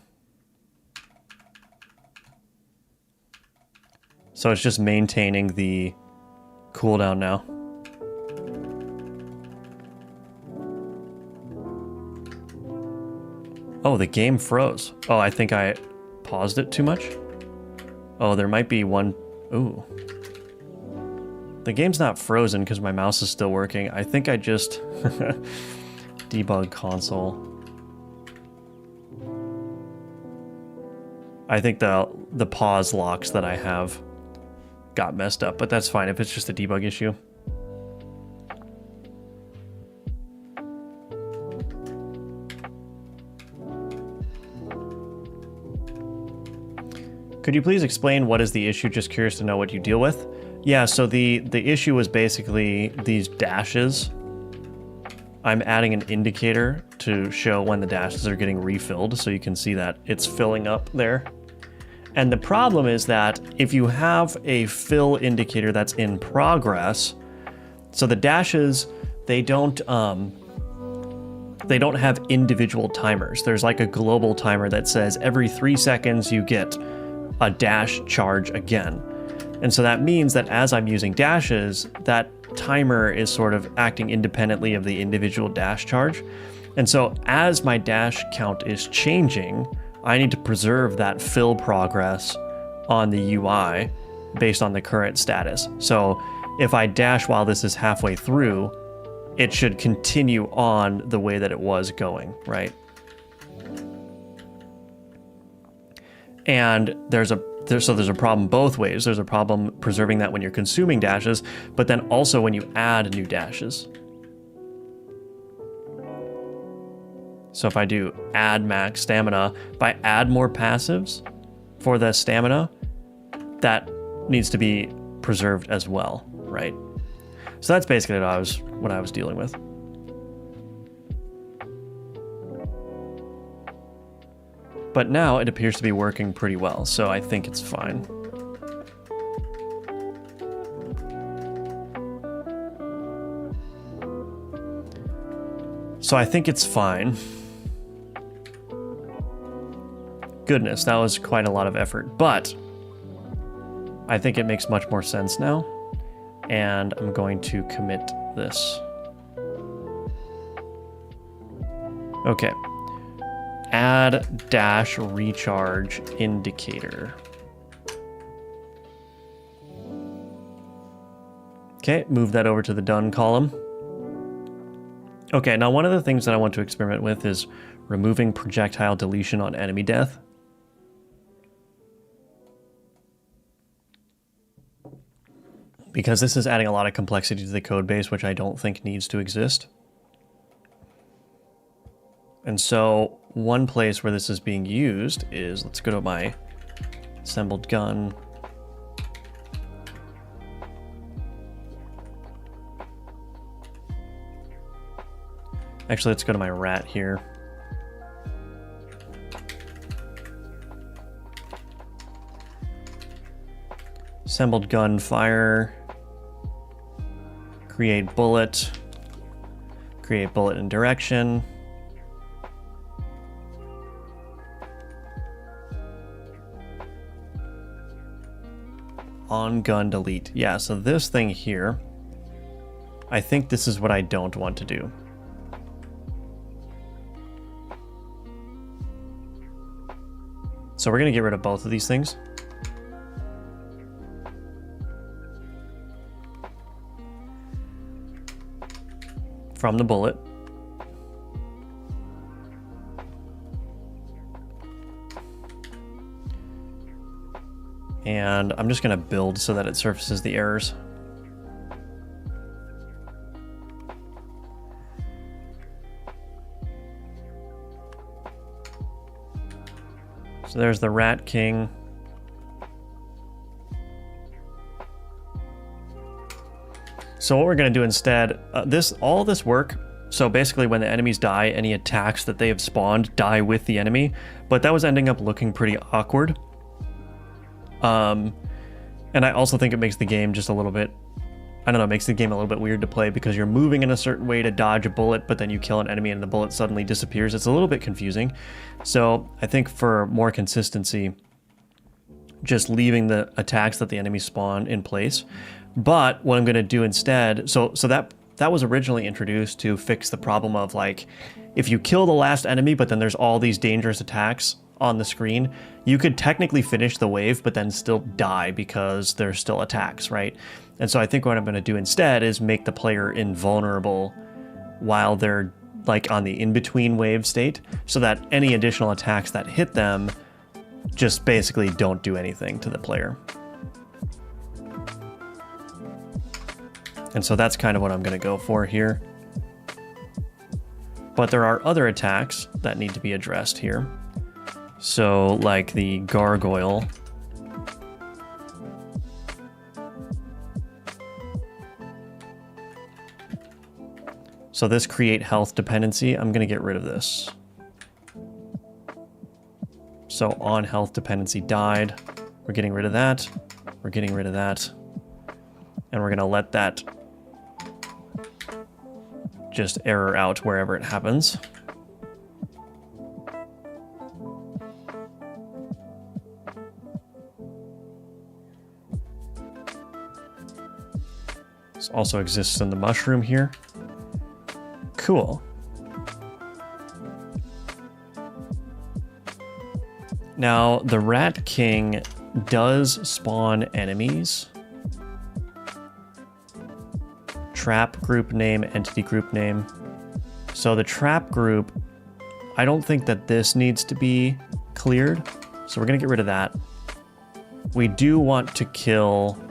Speaker 1: So it's just maintaining the cooldown now. Oh, the game froze. Oh, I think I paused it too much. Oh, there might be one. Ooh. The game's not frozen because my mouse is still working. I think I just debug console. I think the pause locks that I have got messed up, but that's fine if it's just a debug issue. Could you please explain what is the issue? Just curious to know what you deal with. Yeah, so the issue was basically these dashes. I'm adding an indicator to show when the dashes are getting refilled, so you can see that it's filling up there. And the problem is that if you have a fill indicator that's in progress, so the dashes, they don't have individual timers. There's like a global timer that says every 3 seconds you get a dash charge again. And so that means that as I'm using dashes, that timer is sort of acting independently of the individual dash charge. And so as my dash count is changing, I need to preserve that fill progress on the UI based on the current status. So if I dash while this is halfway through, it should continue on the way that it was going, right? And there's a problem both ways. There's a problem preserving that when you're consuming dashes, but then also when you add new dashes. So if I do add max stamina, if I add more passives for the stamina, that needs to be preserved as well, right? So that's basically what I was dealing with. But now it appears to be working pretty well, so I think it's fine. So I think it's fine. Goodness, that was quite a lot of effort, but I think it makes much more sense now, and I'm going to commit this. Okay. Add dash recharge indicator. Okay, move that over to the done column. Okay, now one of the things that I want to experiment with is removing projectile deletion on enemy death. Because this is adding a lot of complexity to the code base, which I don't think needs to exist. And so one place where this is being used is, let's go to my assembled gun. Actually, let's go to my rat here. Assembled gun, fire, create bullet in direction. On gun delete. Yeah, so this thing here, I think this is what I don't want to do. So we're going to get rid of both of these things. From the bullet. And I'm just going to build so that it surfaces the errors. So there's the Rat King. So what we're going to do instead, all this work, so basically when the enemies die, any attacks that they have spawned die with the enemy, but that was ending up looking pretty awkward. And I also think it makes the game just a little bit, I don't know, it makes the game a little bit weird to play because you're moving in a certain way to dodge a bullet, but then you kill an enemy and the bullet suddenly disappears. It's a little bit confusing. So I think for more consistency, just leaving the attacks that the enemies spawn in place. But what I'm going to do instead, so that was originally introduced to fix the problem of, like, if you kill the last enemy, but then there's all these dangerous attacks on the screen, you could technically finish the wave, but then still die because there's still attacks, right? And so I think what I'm going to do instead is make the player invulnerable while they're, like, on the in-between wave state, so that any additional attacks that hit them just basically don't do anything to the player. And so that's kind of what I'm going to go for here. But there are other attacks that need to be addressed here. So, like the gargoyle. So this create health dependency, I'm going to get rid of this. So on health dependency died. We're getting rid of that. We're getting rid of that. And we're going to let that just error out wherever it happens. This also exists in the mushroom here. Cool. Now, the Rat King does spawn enemies. Trap group name, entity group name. So the trap group, I don't think that this needs to be cleared. So we're going to get rid of that. We do want to kill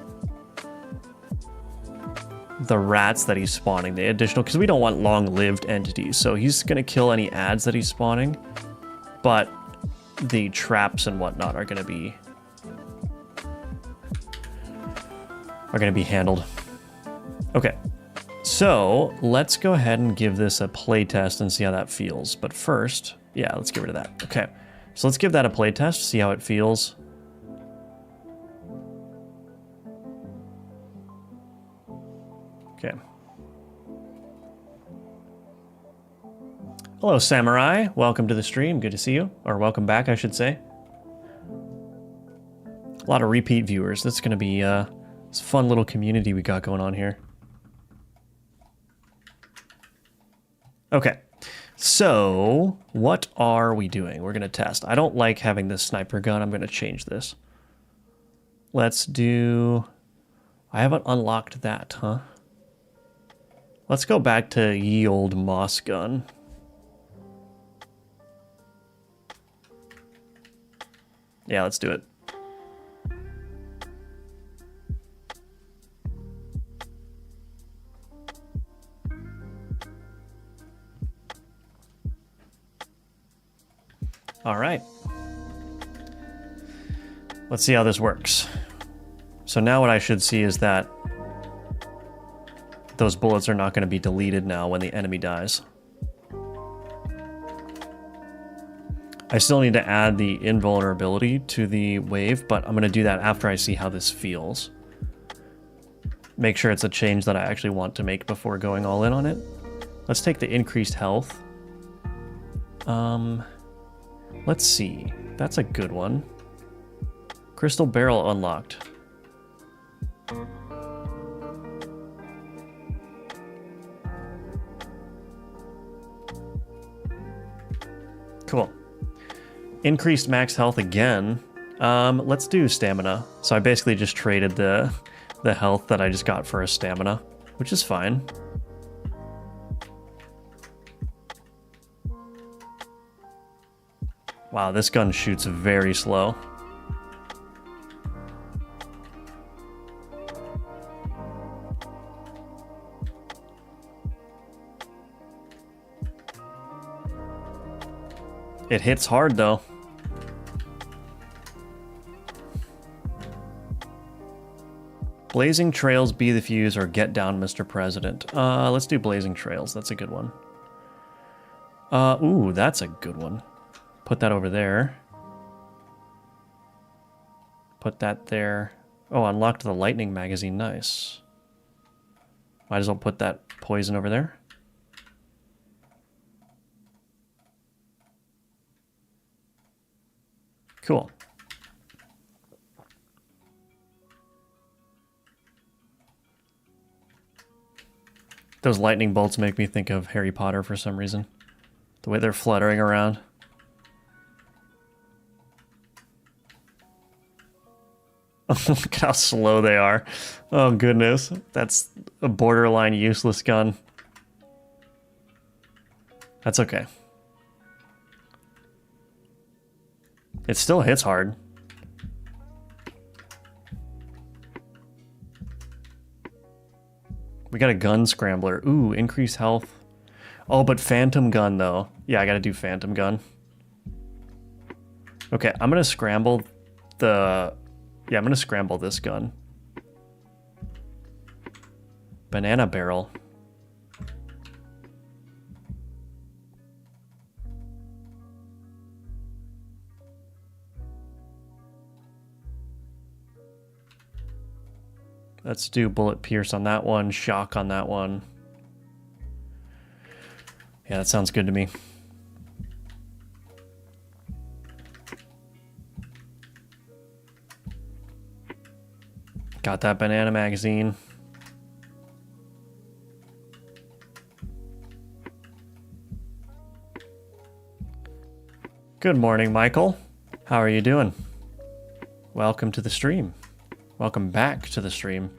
Speaker 1: the rats that he's spawning, the additional, because we don't want long-lived entities. So he's going to kill any ads that he's spawning, but the traps and whatnot are going to be handled. Okay, so let's go ahead and give this a play test and see how that feels. But first, yeah, let's get rid of that. Okay, so let's give that a play test, see how it feels. Okay. Hello, Samurai. Welcome to the stream. Good to see you. Or welcome back, I should say. A lot of repeat viewers. That's going to be it's a fun little community we got going on here. Okay. So, what are we doing? We're going to test. I don't like having this sniper gun. I'm going to change this. Let's do... I haven't unlocked that, huh? Let's go back to ye old moss gun. Yeah, let's do it. All right. Let's see how this works. So now what I should see is that those bullets are not going to be deleted now when the enemy dies. I still need to add the invulnerability to the wave, but I'm going to do that after I see how this feels. Make sure it's a change that I actually want to make before going all in on it. Let's take the increased health. Let's see. That's a good one. Crystal barrel unlocked. Cool. Increased max health again. Let's do stamina. So I basically just traded the health that I just got for a stamina, which is fine. Wow, this gun shoots very slow. It hits hard though. Blazing Trails, be the fuse, or get down, Mr. President. Let's do Blazing Trails. That's a good one. Ooh, that's a good one. Put that over there. Put that there. Oh, unlocked the lightning magazine. Nice. Might as well put that poison over there. Cool. Those lightning bolts make me think of Harry Potter for some reason. The way they're fluttering around. Look at how slow they are. Oh goodness. That's a borderline useless gun. That's okay. It still hits hard. We got a gun scrambler. Ooh, increased health. Oh, but phantom gun though. Yeah, I gotta do phantom gun. Okay, I'm gonna scramble the... Yeah, I'm gonna scramble this gun. Banana barrel. Let's do bullet pierce on that one, shock on that one. Yeah, that sounds good to me. Got that banana magazine. Good morning, Michael. How are you doing? Welcome to the stream. Welcome back to the stream.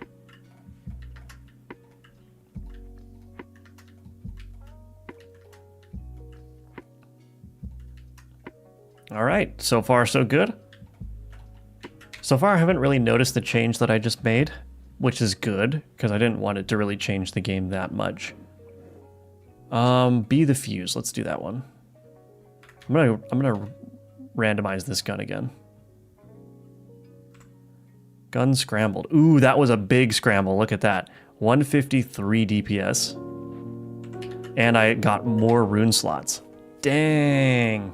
Speaker 1: All right, so far so good. So far, I haven't really noticed the change that I just made, which is good, because I didn't want it to really change the game that much. Be the fuse. Let's do that one. I'm gonna randomize this gun again. Gun scrambled. Ooh, that was a big scramble. Look at that. 153 DPS. And I got more rune slots. Dang.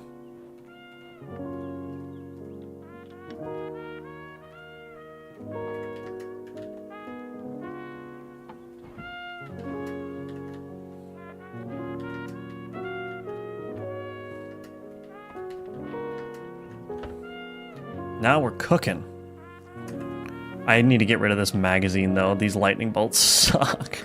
Speaker 1: Now we're cooking. I need to get rid of this magazine though. These lightning bolts suck.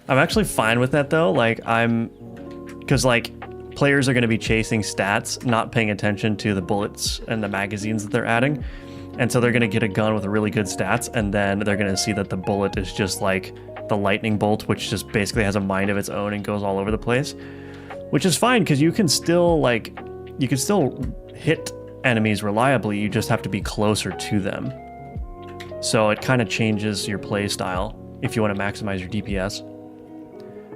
Speaker 1: I'm actually fine with that though. Like because like players are going to be chasing stats, not paying attention to the bullets and the magazines that they're adding. And so they're going to get a gun with really good stats, and then they're going to see that the bullet is just like the lightning bolt, which just basically has a mind of its own and goes all over the place. Which is fine, because you can still hit enemies reliably, you just have to be closer to them. So it kind of changes your play style if you want to maximize your DPS.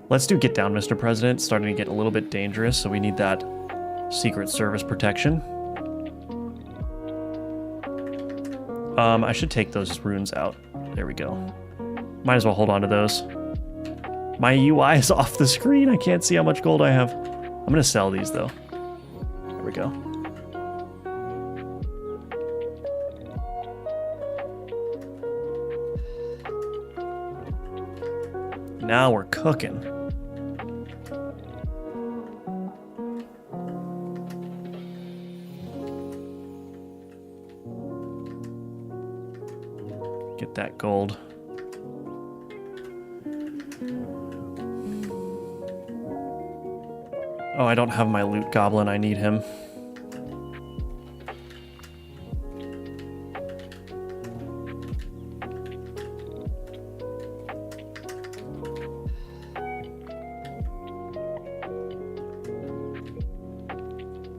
Speaker 1: Let's do Get Down, Mr. President. It's starting to get a little bit dangerous, so we need that Secret Service protection. I should take those runes out. There we go. Might as well hold on to those. My UI is off the screen. I can't see how much gold I have. I'm gonna sell these though. There we go. Now we're cooking. Get that gold. Oh, I don't have my loot goblin. I need him.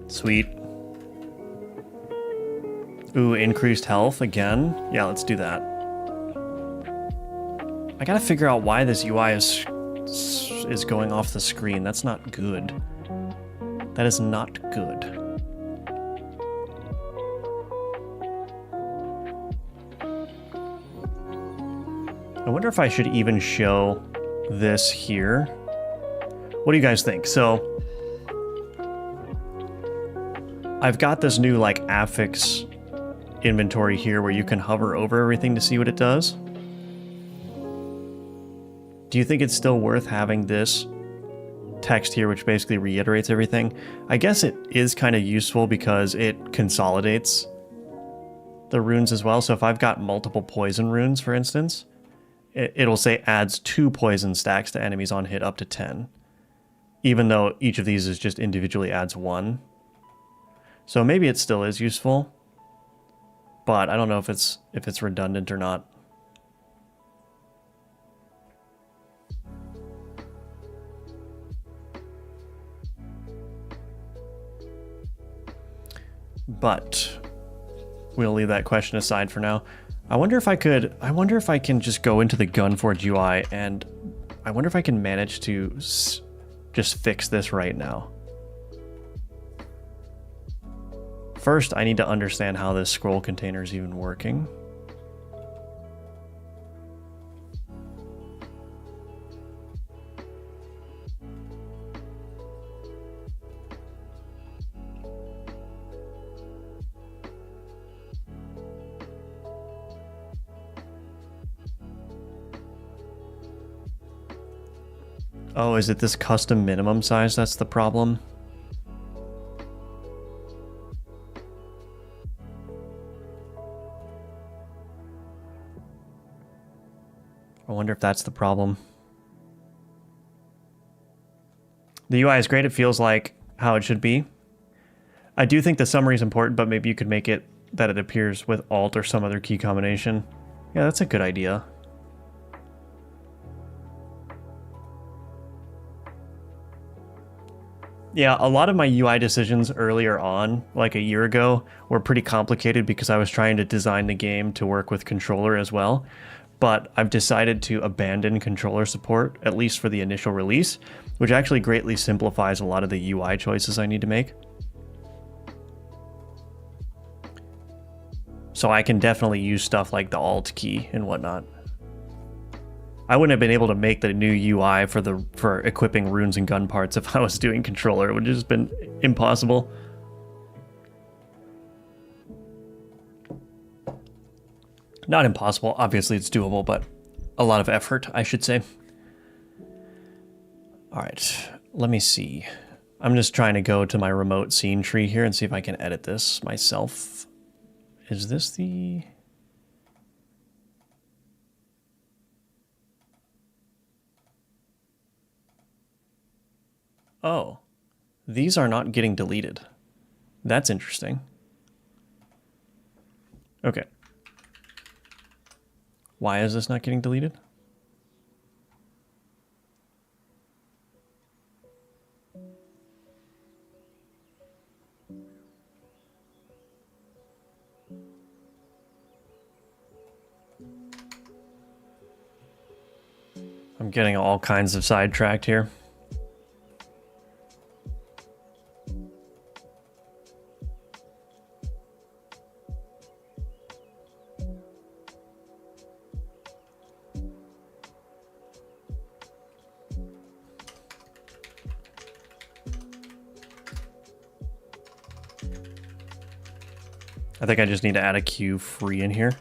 Speaker 1: Sweet. Ooh, increased health again? Yeah, let's do that. I gotta figure out why this UI is going off the screen. That's not good. That is not good. I wonder if I should even show this here. What do you guys think? So I've got this new like Affix inventory here where you can hover over everything to see what it does. Do you think it's still worth having this text here, which basically reiterates everything? I guess it is kind of useful because it consolidates the runes as well. So if I've got multiple poison runes, for instance, it'll say adds 2 poison stacks to enemies on hit up to 10, even though each of these is just individually adds 1. So maybe it still is useful, but I don't know if it's redundant or not. But we'll leave that question aside for now. I wonder if I can just go into the Gunforged UI, and I wonder if I can manage to just fix this right now. First, I need to understand how this scroll container is even working. Oh, is it this custom minimum size that's the problem? I wonder if that's the problem. The UI is great. It feels like how it should be. I do think the summary is important, but maybe you could make it that it appears with Alt or some other key combination. Yeah, that's a good idea. Yeah, a lot of my UI decisions earlier on, like a year ago, were pretty complicated because I was trying to design the game to work with controller as well. But I've decided to abandon controller support, at least for the initial release, which actually greatly simplifies a lot of the UI choices I need to make. So I can definitely use stuff like the Alt key and whatnot. I wouldn't have been able to make the new UI for equipping runes and gun parts if I was doing controller. It would have just been impossible. Not impossible, obviously it's doable, but a lot of effort, I should say. All right, let me see. I'm just trying to go to my remote scene tree here and see if I can edit this myself. Is this the... Oh, these are not getting deleted. That's interesting. Okay. Why is this not getting deleted? I'm getting all kinds of sidetracked here. I think I just need to add a queue free in here.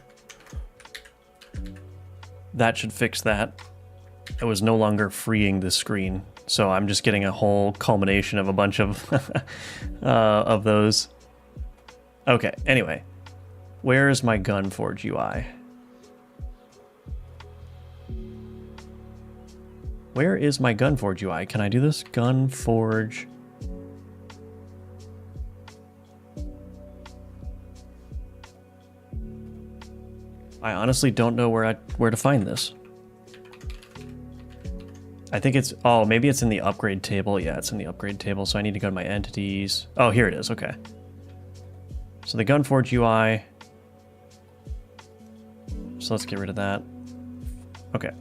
Speaker 1: That should fix that. It was no longer freeing the screen, so I'm just getting a whole culmination of a bunch of those. Okay, anyway. Where's my Gunforged UI? Where is my Gunforged UI? Can I do this? Gunforge. I honestly don't know where to find this. I think it's, oh, maybe it's in the upgrade table. Yeah, it's in the upgrade table, so I need to go to my entities. Oh, here it is, okay. So the Gunforged UI. So let's get rid of that. Okay,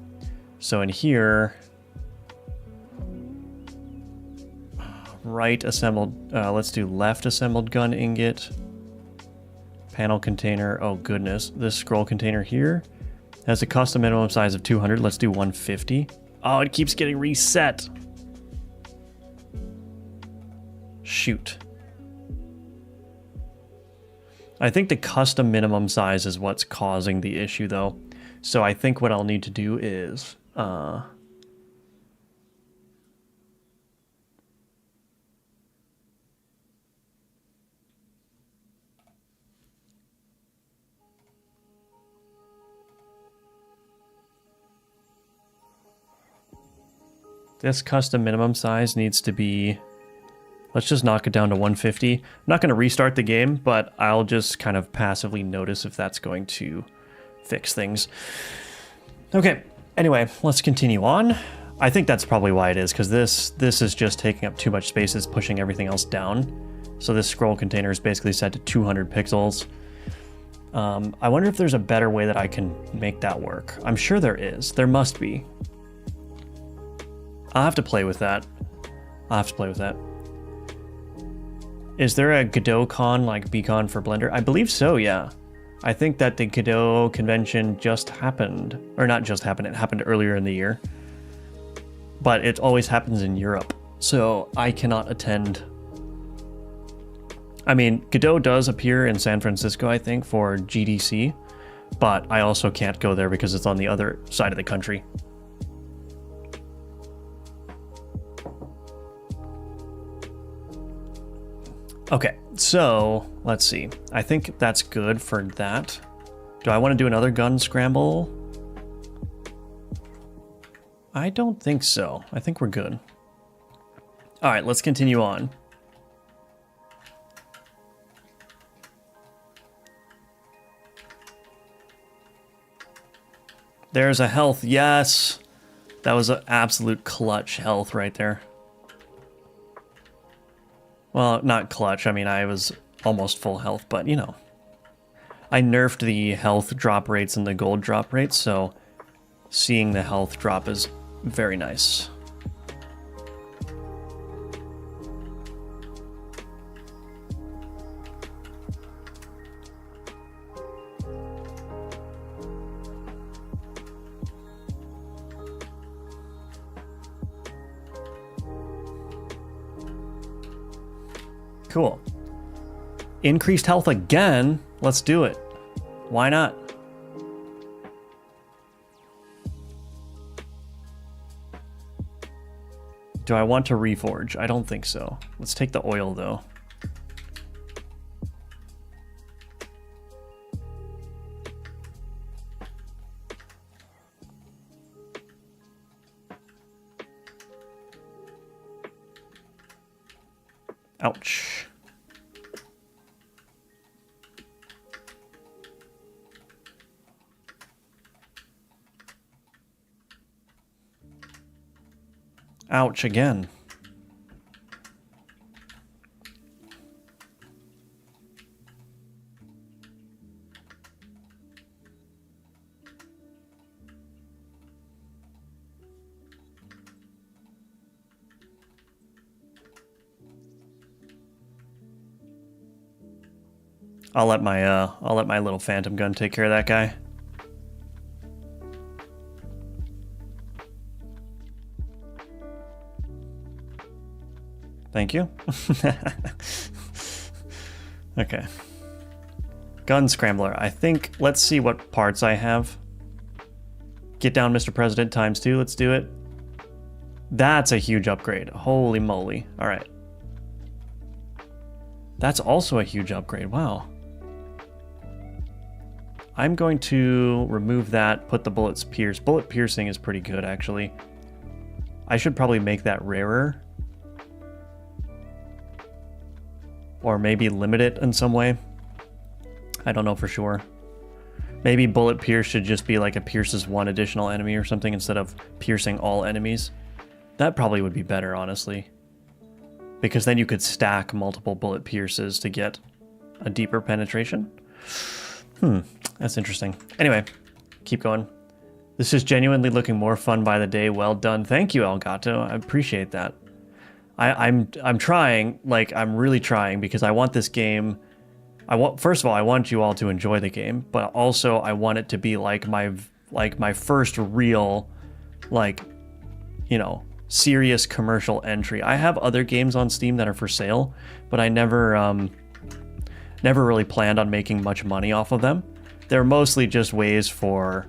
Speaker 1: so in here, right assembled, let's do left assembled gun ingot. Panel container, oh goodness. This scroll container here has a custom minimum size of 200. Let's do 150. Oh, it keeps getting reset. Shoot. I think the custom minimum size is what's causing the issue though. So I think what I'll need to do is, this custom minimum size needs to be, let's just knock it down to 150. I'm not going to restart the game, but I'll just kind of passively notice if that's going to fix things. Okay, anyway, let's continue on. I think that's probably why it is, because this is just taking up too much space, it's pushing everything else down. So this scroll container is basically set to 200 pixels. I wonder if there's a better way that I can make that work. I'm sure there is. There must be. I'll have to play with that. Is there a Godot con like Beacon for Blender? I believe so, yeah. I think that the Godot convention just happened. Or not just happened, it happened earlier in the year. But it always happens in Europe, so I cannot attend. I mean, Godot does appear in San Francisco, I think, for GDC. But I also can't go there because it's on the other side of the country. Okay, so let's see. I think that's good for that. Do I want to do another gun scramble? I don't think so. I think we're good. All right, let's continue on. There's a health, yes. That was an absolute clutch health right there. Well, not clutch. I mean, I was almost full health, but you know. I nerfed the health drop rates and the gold drop rates, so seeing the health drop is very nice. Cool. Increased health again? Let's do it. Why not? Do I want to reforge? I don't think so. Let's take the oil though. Ouch. Ouch again. I'll let my little phantom gun take care of that guy. Thank you. Okay. Gun scrambler. I think, let's see what parts I have. Get down, Mr. President, ×2. Let's do it. That's a huge upgrade. Holy moly. All right. That's also a huge upgrade. Wow. I'm going to remove that, put the bullets pierce. Bullet piercing is pretty good, actually. I should probably make that rarer. Or maybe limit it in some way. I don't know for sure. Maybe bullet pierce should just be like a pierces one additional enemy or something instead of piercing all enemies. That probably would be better, honestly. Because then you could stack multiple bullet pierces to get a deeper penetration. That's interesting. Anyway, keep going. This is genuinely looking more fun by the day. Well done. Thank you, Elgato. I appreciate that. I'm trying, like, I'm really trying, because I want this game. First of all, I want you all to enjoy the game, but also I want it to be like my first real, like, you know, serious commercial entry. I have other games on Steam that are for sale, but I never really planned on making much money off of them. They're mostly just ways for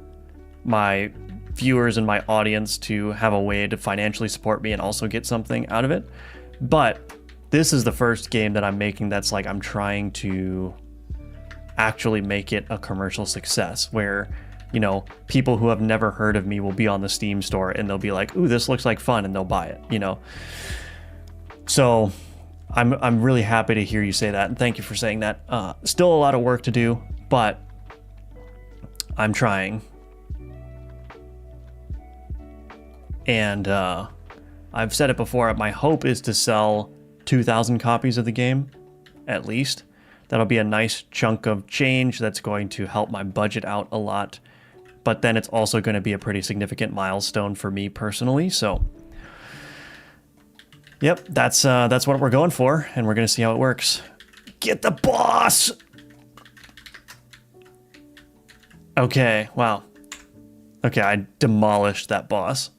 Speaker 1: my viewers and my audience to have a way to financially support me and also get something out of it. But this is the first game that I'm making that's like, I'm trying to actually make it a commercial success where, you know, people who have never heard of me will be on the Steam store and they'll be like, ooh, this looks like fun, and they'll buy it, you know? So I'm really happy to hear you say that, and thank you for saying that. Still a lot of work to do, but I'm trying. And I've said it before, my hope is to sell 2,000 copies of the game, at least. That'll be a nice chunk of change that's going to help my budget out a lot. But then it's also going to be a pretty significant milestone for me personally, so... Yep, that's what we're going for, and we're going to see how it works. Get the boss! Okay, wow. Okay, I demolished that boss.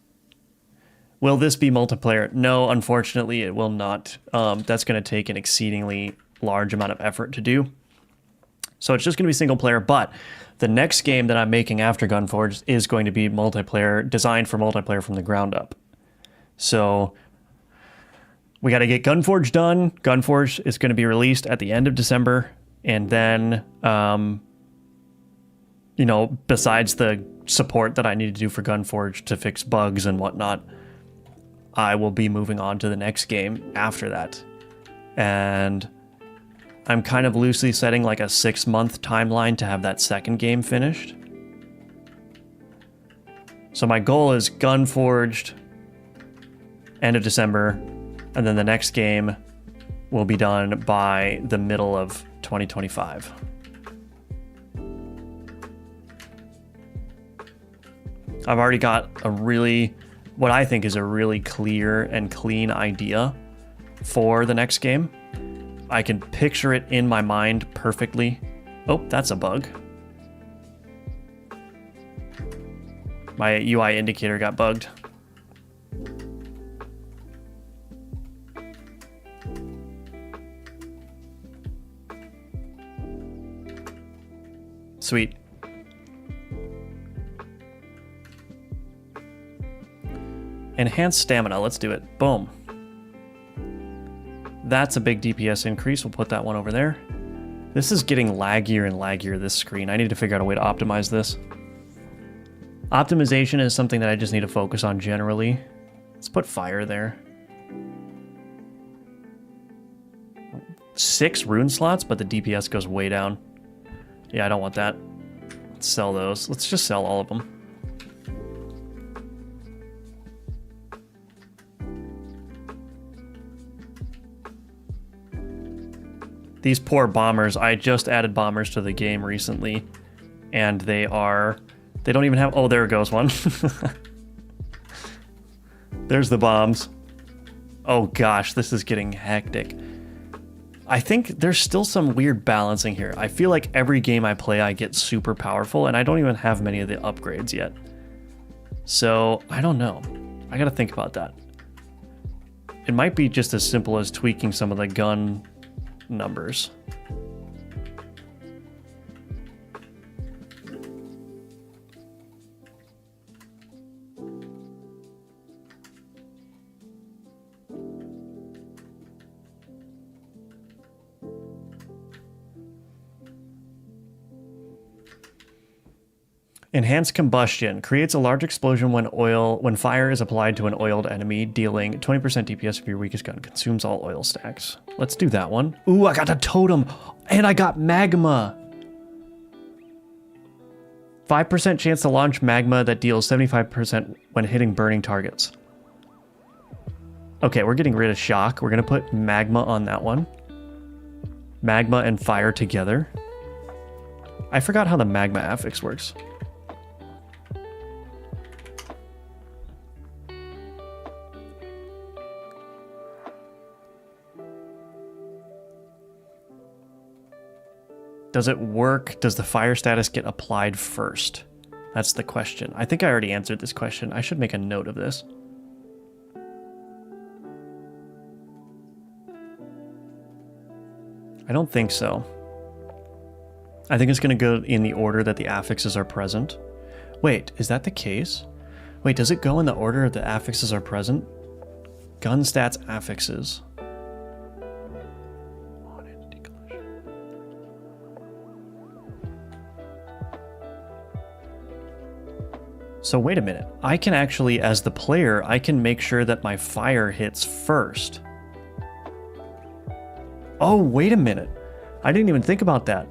Speaker 1: Will this be multiplayer? No, unfortunately, it will not. That's going to take an exceedingly large amount of effort to do. So it's just going to be single player, but the next game that I'm making after Gunforged is going to be multiplayer, designed for multiplayer from the ground up. So we got to get Gunforged done. Gunforged is going to be released at the end of December, and then, you know, besides the support that I need to do for Gunforged to fix bugs and whatnot, I will be moving on to the next game after that. And I'm kind of loosely setting like a 6-month timeline to have that second game finished. So my goal is Gunforged, end of December, and then the next game will be done by the middle of 2025. I've already got what I think is a really clear and clean idea for the next game. I can picture it in my mind perfectly. Oh, that's a bug. My UI indicator got bugged. Sweet. Enhanced stamina, let's do it. Boom. That's a big DPS increase. We'll put that one over there. This is getting laggier and laggier, this screen. I need to figure out a way to optimize this. Optimization is something that I just need to focus on generally. Let's put fire there. 6 rune slots, but the DPS goes way down. Yeah, I don't want that. Let's sell those. Let's just sell all of them. These poor bombers. I just added bombers to the game recently, and they don't even have... Oh, there goes one. There's the bombs. Oh gosh, this is getting hectic. I think there's still some weird balancing here. I feel like every game I play, I get super powerful, and I don't even have many of the upgrades yet. So, I don't know. I gotta think about that. It might be just as simple as tweaking some of the gun numbers. Enhanced combustion creates a large explosion when fire is applied to an oiled enemy, dealing 20% DPS if your weakest gun consumes all oil stacks. Let's do that one. Ooh, I got a totem, and I got magma. 5% chance to launch magma that deals 75% when hitting burning targets. Okay, we're getting rid of shock. We're gonna put magma on that one. Magma and fire together. I forgot how the magma affix works. Does it work? Does the fire status get applied first? That's the question. I think I already answered this question. I should make a note of this. I don't think so. I think it's going to go in the order that the affixes are present. Wait, is that the case? Wait, does it go in the order the affixes are present? Gun stats affixes. So wait a minute, I can actually, as the player, I can make sure that my fire hits first. Oh, wait a minute. I didn't even think about that.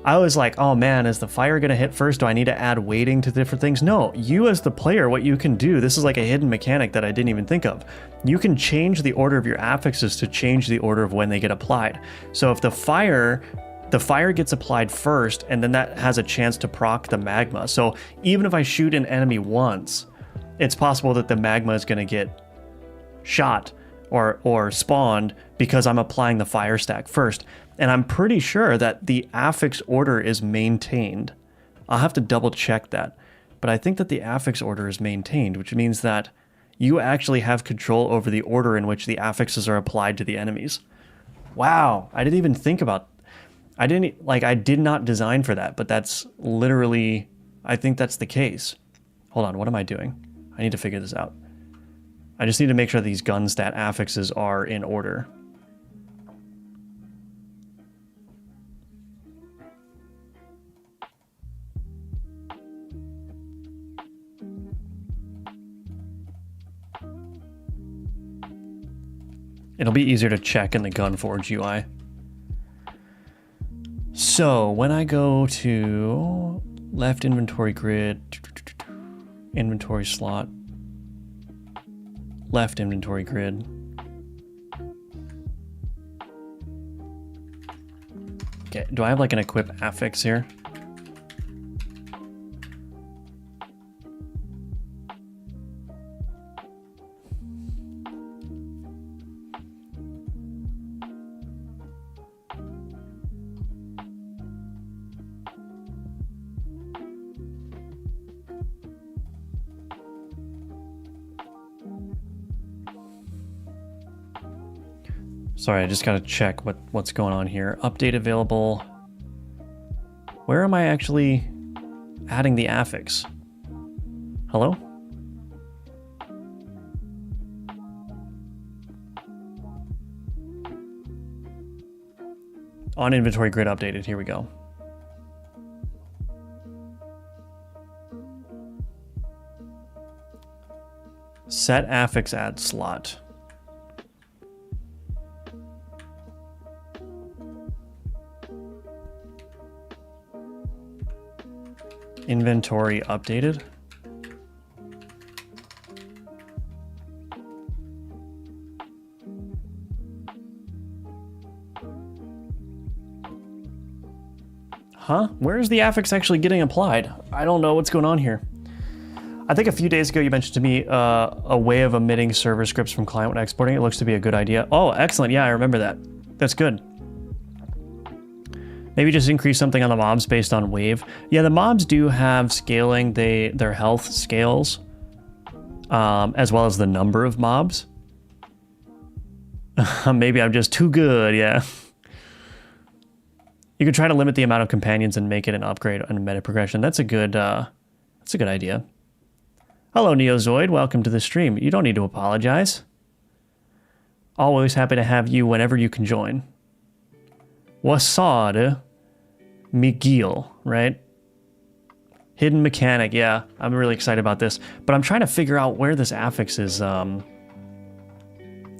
Speaker 1: I was like, oh man, is the fire gonna hit first? Do I need to add weighting to different things? No, you as the player, what you can do, this is like a hidden mechanic that I didn't even think of. You can change the order of your affixes to change the order of when they get applied. So if the fire gets applied first, and then that has a chance to proc the magma. So even if I shoot an enemy once, it's possible that the magma is going to get shot or spawned because I'm applying the fire stack first. And I'm pretty sure that the affix order is maintained. I'll have to double check that. But I think that the affix order is maintained, which means that you actually have control over the order in which the affixes are applied to the enemies. Wow, I didn't even think about I did not design for that, but that's literally, I think that's the case. Hold on, what am I doing? I need to figure this out. I just need to make sure these gun stat affixes are in order. It'll be easier to check in the Gunforged UI. So when I go to left inventory grid, inventory slot, left inventory grid, Okay, do I have like an equip affix here? Sorry, I just gotta check what's going on here. Update available. Where am I actually adding the affix? Hello? On inventory grid updated, here we go. Set affix add slot. Inventory updated. Huh? Where is the affix actually getting applied? I don't know what's going on here. I think a few days ago you mentioned to me a way of omitting server scripts from client when exporting. It looks to be a good idea. Oh, excellent. Yeah, I remember that. That's good. Maybe just increase something on the mobs based on wave. Yeah, the mobs do have scaling. Their health scales, as well as the number of mobs. Maybe I'm just too good, yeah. You could try to limit the amount of companions and make it an upgrade and a meta progression. That's a good idea. Hello, Neozoid. Welcome to the stream. You don't need to apologize. Always happy to have you whenever you can join. Wasad Miguel, right? Hidden mechanic, yeah. I'm really excited about this. But I'm trying to figure out where this affix is,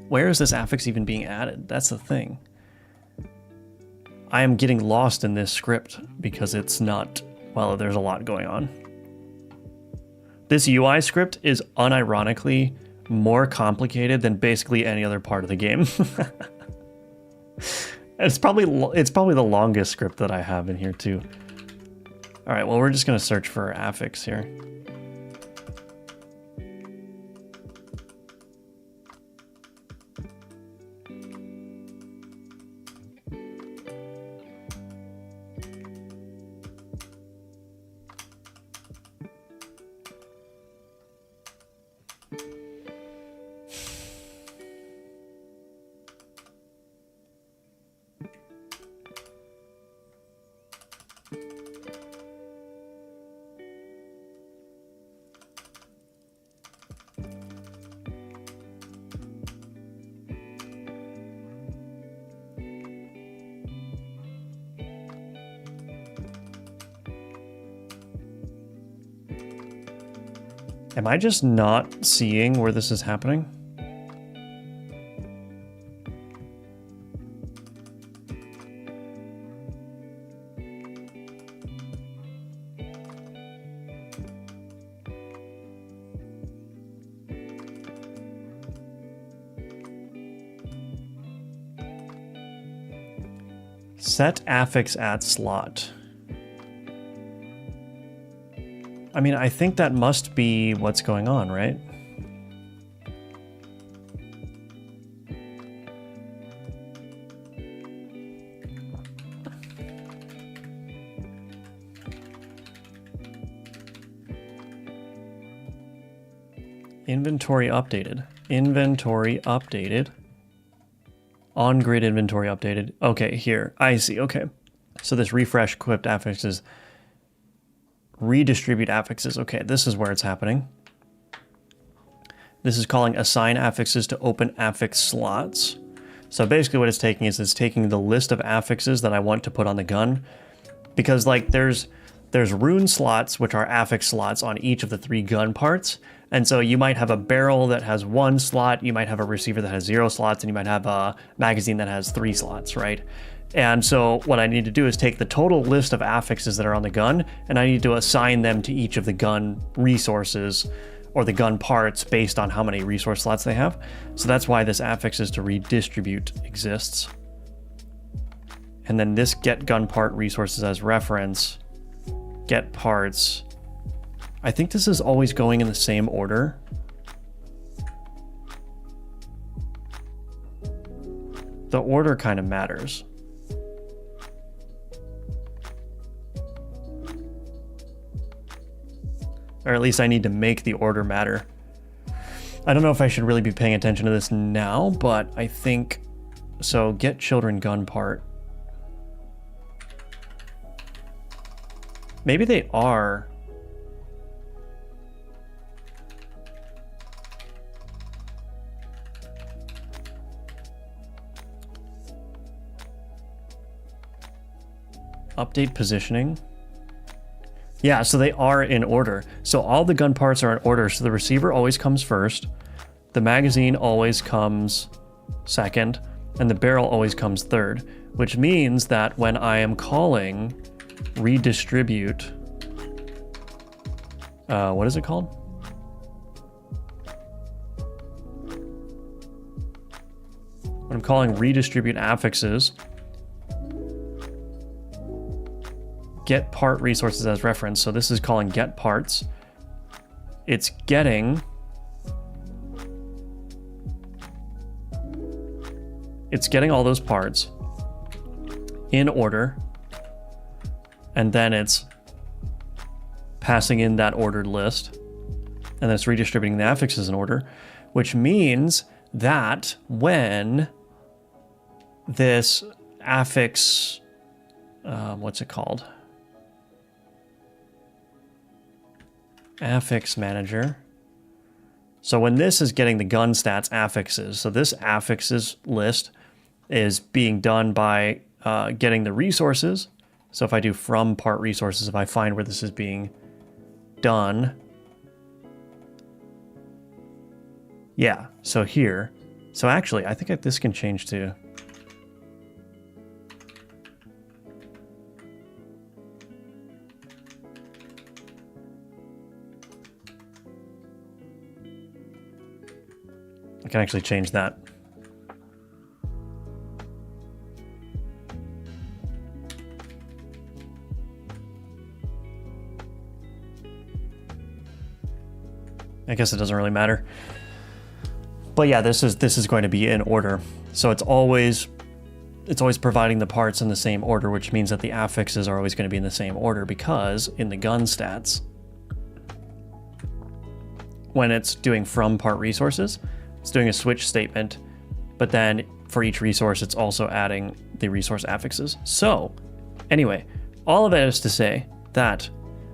Speaker 1: where is this affix even being added? That's the thing. I am getting lost in this script because it's not, well, there's a lot going on. This UI script is unironically more complicated than basically any other part of the game. It's probably the longest script that I have in here too. All right, well, we're just gonna search for affix here. Am I just not seeing where this is happening? Set affix at slot. I mean, I think that must be what's going on, right? Inventory updated. Inventory updated. On-grid inventory updated. Okay, here. I see. Okay. So this refresh equipped affixes. Redistribute affixes. Okay, this is where it's happening. This is calling assign affixes to open affix slots. So basically what it's taking is it's taking the list of affixes that I want to put on the gun. Because like there's rune slots, which are affix slots on each of the 3 gun parts. And so you might have a barrel that has 1 slot, you might have a receiver that has 0 slots, and you might have a magazine that has 3 slots, right? And so what I need to do is take the total list of affixes that are on the gun, and I need to assign them to each of the gun resources or the gun parts based on how many resource slots they have. So that's why this affixes to redistribute exists. And then this get gun part resources as reference, get parts. I think this is always going in the same order. The order kind of matters. Or at least I need to make the order matter. I don't know if I should really be paying attention to this now, but I think... So, get children gun part. Maybe they are... Update positioning. Yeah, so they are in order. So all the gun parts are in order. So the receiver always comes first. The magazine always comes second. And the barrel always comes third. Which means that when I am calling redistribute... what is it called? When I'm calling redistribute affixes... get part resources as reference. So this is calling get parts. It's getting all those parts in order, and then it's passing in that ordered list, and then it's redistributing the affixes in order, which means that when this affix, what's it called? Affix manager. So when this is getting the gun stats affixes, so this affixes list is being done by getting the resources. So if I do from part resources, if I find where this is being done. Yeah, so here. So actually, I think this can change too. I can actually change that. I guess it doesn't really matter. But yeah, this is going to be in order. So it's always providing the parts in the same order, which means that the affixes are always going to be in the same order, because in the gun stats, when it's doing from part resources, it's doing a switch statement, but then for each resource, it's also adding the resource affixes. So anyway, all of that is to say that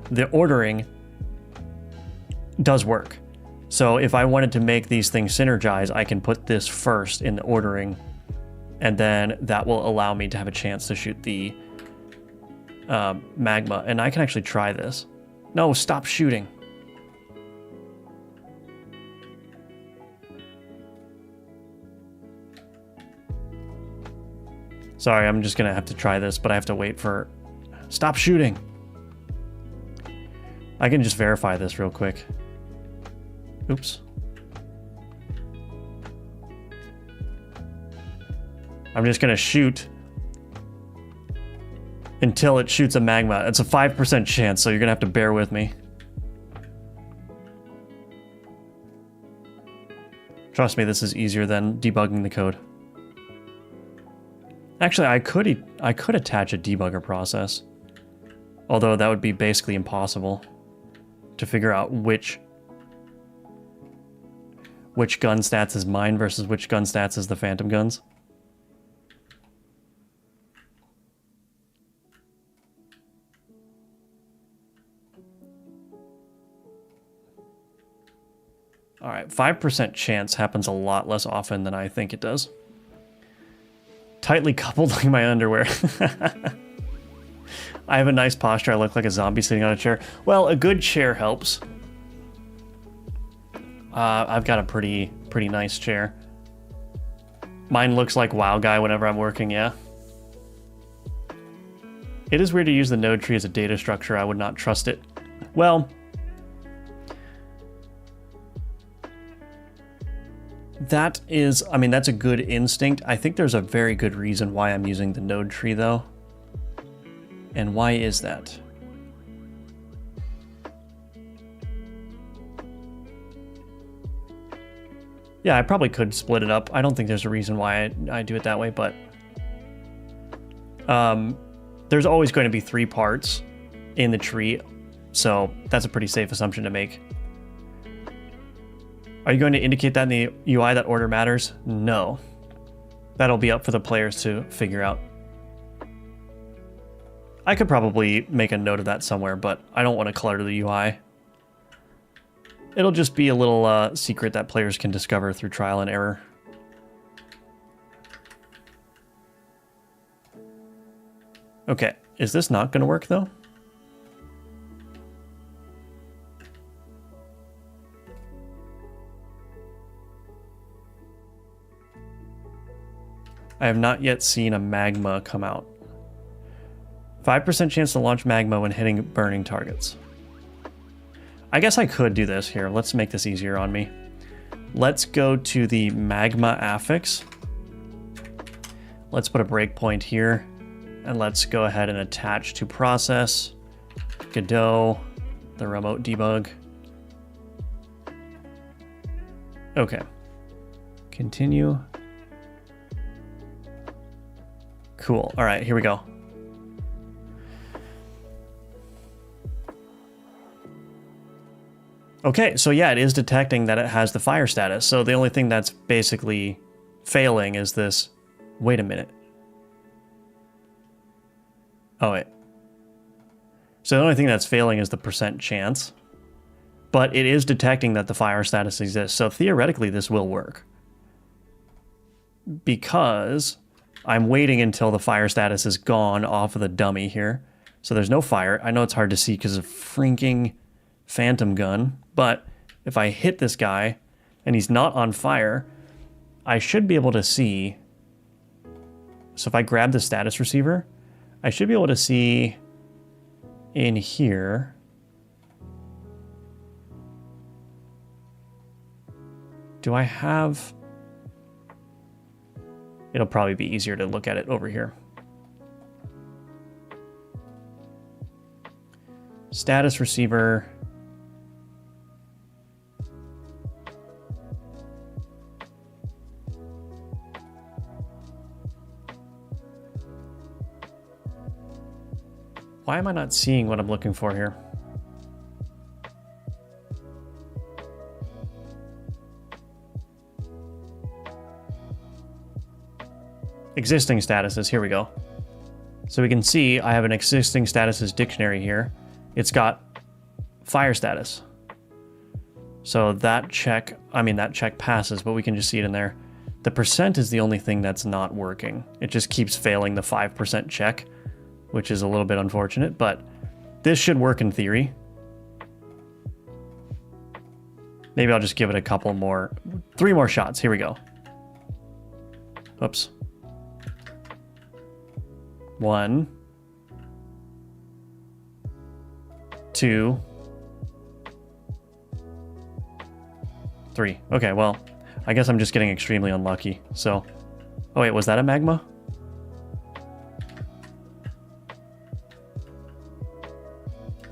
Speaker 1: the ordering does work. So if I wanted to make these things synergize, I can put this first in the ordering, and then that will allow me to have a chance to shoot the magma. And I can actually try this. No, stop shooting. Sorry, I'm just gonna have to try this, but I have to wait for... Stop shooting! I can just verify this real quick. Oops. I'm just gonna shoot until it shoots a magma. It's a 5% chance, so you're gonna have to bear with me. Trust me, this is easier than debugging the code. Actually, I could attach a debugger process, although that would be basically impossible to figure out which gun stats is mine versus which gun stats is the Phantom guns. All right, 5% chance happens a lot less often than I think it does. Tightly coupled like my underwear. I have a nice posture. I look like a zombie sitting on a chair. Well, a good chair helps. I've got a pretty nice chair. Mine looks like WoW Guy whenever I'm working, yeah. It is weird to use the node tree as a data structure. I would not trust it. Well, That is, I mean, that's a good instinct. I think there's a very good reason why I'm using the node tree though. And why is that? Yeah, I probably could split it up. I don't think there's a reason why I do it that way, but there's always going to be 3 parts in the tree, so that's a pretty safe assumption to make. Are you going to indicate that in the UI that order matters? No. That'll be up for the players to figure out. I could probably make a note of that somewhere, but I don't want to clutter the UI. It'll just be a little secret that players can discover through trial and error. Okay, is this not going to work though? I have not yet seen a magma come out. 5% chance to launch magma when hitting burning targets. I guess I could do this here. Let's make this easier on me. Let's go to the magma affix. Let's put a breakpoint here. And let's go ahead and attach to process, Godot, the remote debug. Okay. Continue. Cool. All right, here we go. Okay, so yeah, it is detecting that it has the fire status. So the only thing that's basically failing is this. Wait a minute. Oh, wait. So the only thing that's failing is the % chance. But it is detecting that the fire status exists. So theoretically, this will work. Because I'm waiting until the fire status is gone off of the dummy here. So there's no fire. I know it's hard to see because of freaking phantom gun. But if I hit this guy and he's not on fire, I should be able to see. So if I grab the status receiver, I should be able to see in here. Do I have... It'll probably be easier to look at it over here. Status receiver. Why am I not seeing what I'm looking for here? Existing statuses, here we go. So we can see I have an existing statuses dictionary here. It's got fire status. So that check, that check passes, but we can just see it in there. The % is the only thing that's not working. It just keeps failing the 5% check, which is a little bit unfortunate, but this should work in theory. Maybe I'll just give it a couple more, 3 more shots. Here we go. Oops. 1, 2, 3. Okay, well, I guess I'm just getting extremely unlucky. So, oh wait, was that a magma?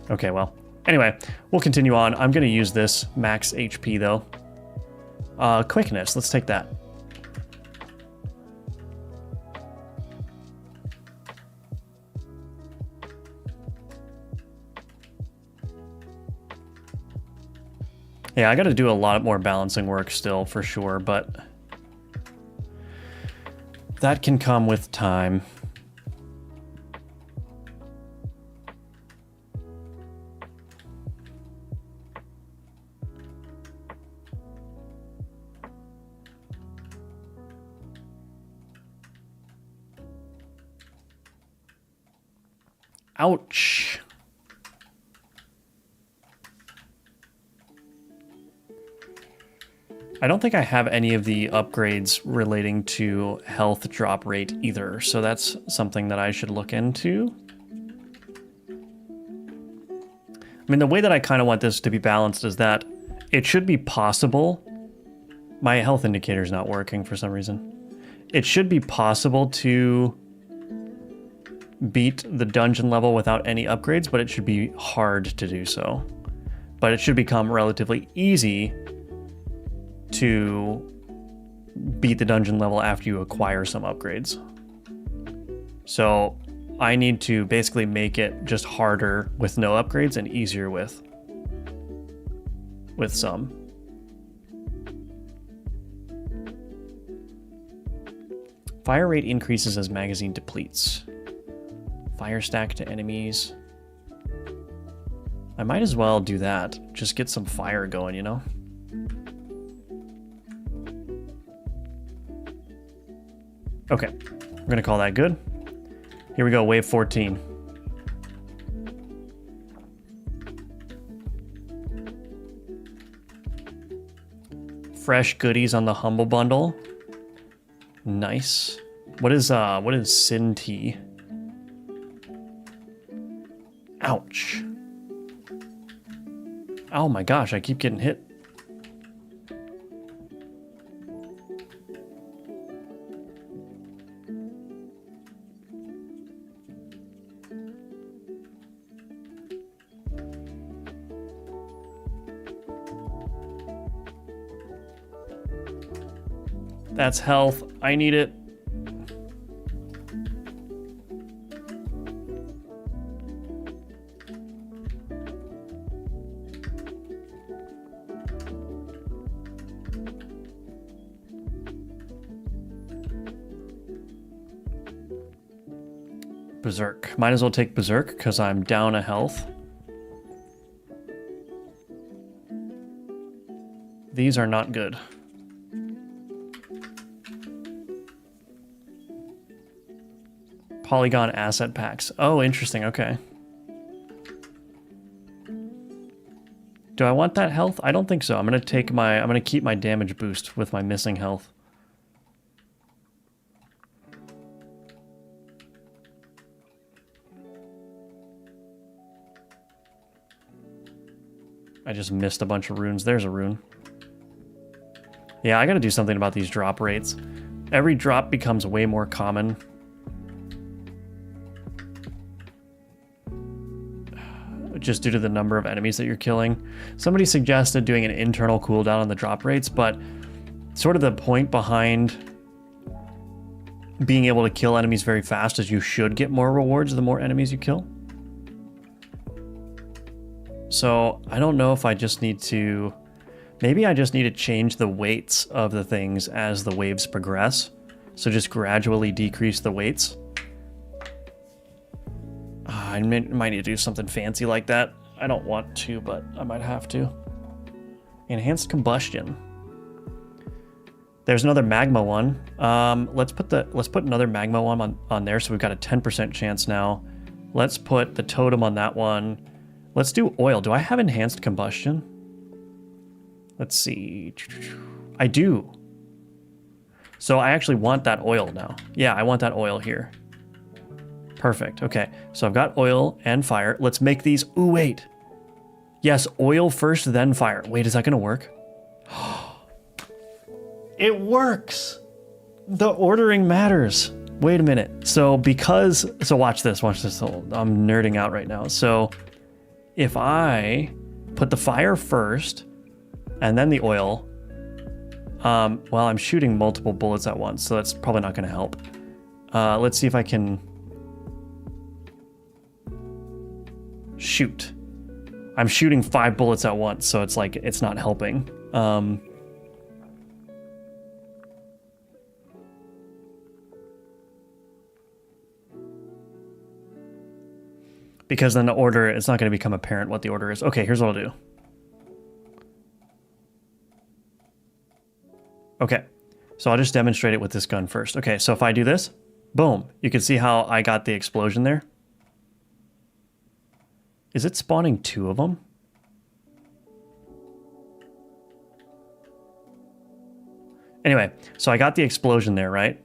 Speaker 1: Okay, well, anyway, we'll continue on. I'm going to use this max HP though. Quickness, let's take that. Yeah, I got to do a lot more balancing work still for sure, but that can come with time. Ouch. I don't think I have any of the upgrades relating to health drop rate either, so that's something that I should look into. I mean, the way that I kind of want this to be balanced is that it should be possible My health indicator is not working for some reason. It should be possible to beat the dungeon level without any upgrades, but it should be hard to do so. But it should become relatively easy to beat the dungeon level after you acquire some upgrades. So I need to basically make it just harder with no upgrades and easier with some. Fire rate increases as magazine depletes. Fire stack to enemies. I might as well do that. Just get some fire going, you know? Okay, we're gonna call that good. Here we go, wave 14. Fresh goodies on the Humble Bundle. Nice. What is Sin Tea? Ouch. Oh my gosh, I keep getting hit. That's health. I need it. Berserk. Might as well take Berserk because I'm down a health. These are not good. Polygon asset packs. Oh, interesting. Okay. Do I want that health? I don't think so. I'm gonna keep my damage boost with my missing health. I just missed a bunch of runes. There's a rune. Yeah, I gotta do something about these drop rates. Every drop becomes way more common. Just due to the number of enemies that you're killing. Somebody suggested doing an internal cooldown on the drop rates, but sort of the point behind being able to kill enemies very fast is you should get more rewards the more enemies you kill. So I don't know if I just need to... Maybe I just need to change the weights of the things as the waves progress. So just gradually decrease the weights. I might need to do something fancy like that. I don't want to, but I might have to. Enhanced combustion. There's another magma one. Let's put another magma one on there, so we've got a 10% chance now. Let's put the totem on that one. Let's do oil. Do I have enhanced combustion? Let's see. I do. So I actually want that oil now. Yeah, I want that oil here. Perfect. Okay, so I've got oil and fire. Let's make these. Ooh, wait. Yes, oil first, then fire. Wait, is that gonna work? It works. The ordering matters. Wait a minute. So watch this. So I'm nerding out right now. So if I put the fire first and then the oil, well, I'm shooting multiple bullets at once, so that's probably not gonna help. Let's see if I can shoot. I'm shooting 5 bullets at once, so it's like it's not helping. Because then the order, it's not going to become apparent what the order is. Okay, here's what I'll do. Okay, so I'll just demonstrate it with this gun first. Okay, so if I do this, boom, you can see how I got the explosion there. Is it spawning 2 of them? Anyway, so I got the explosion there, right?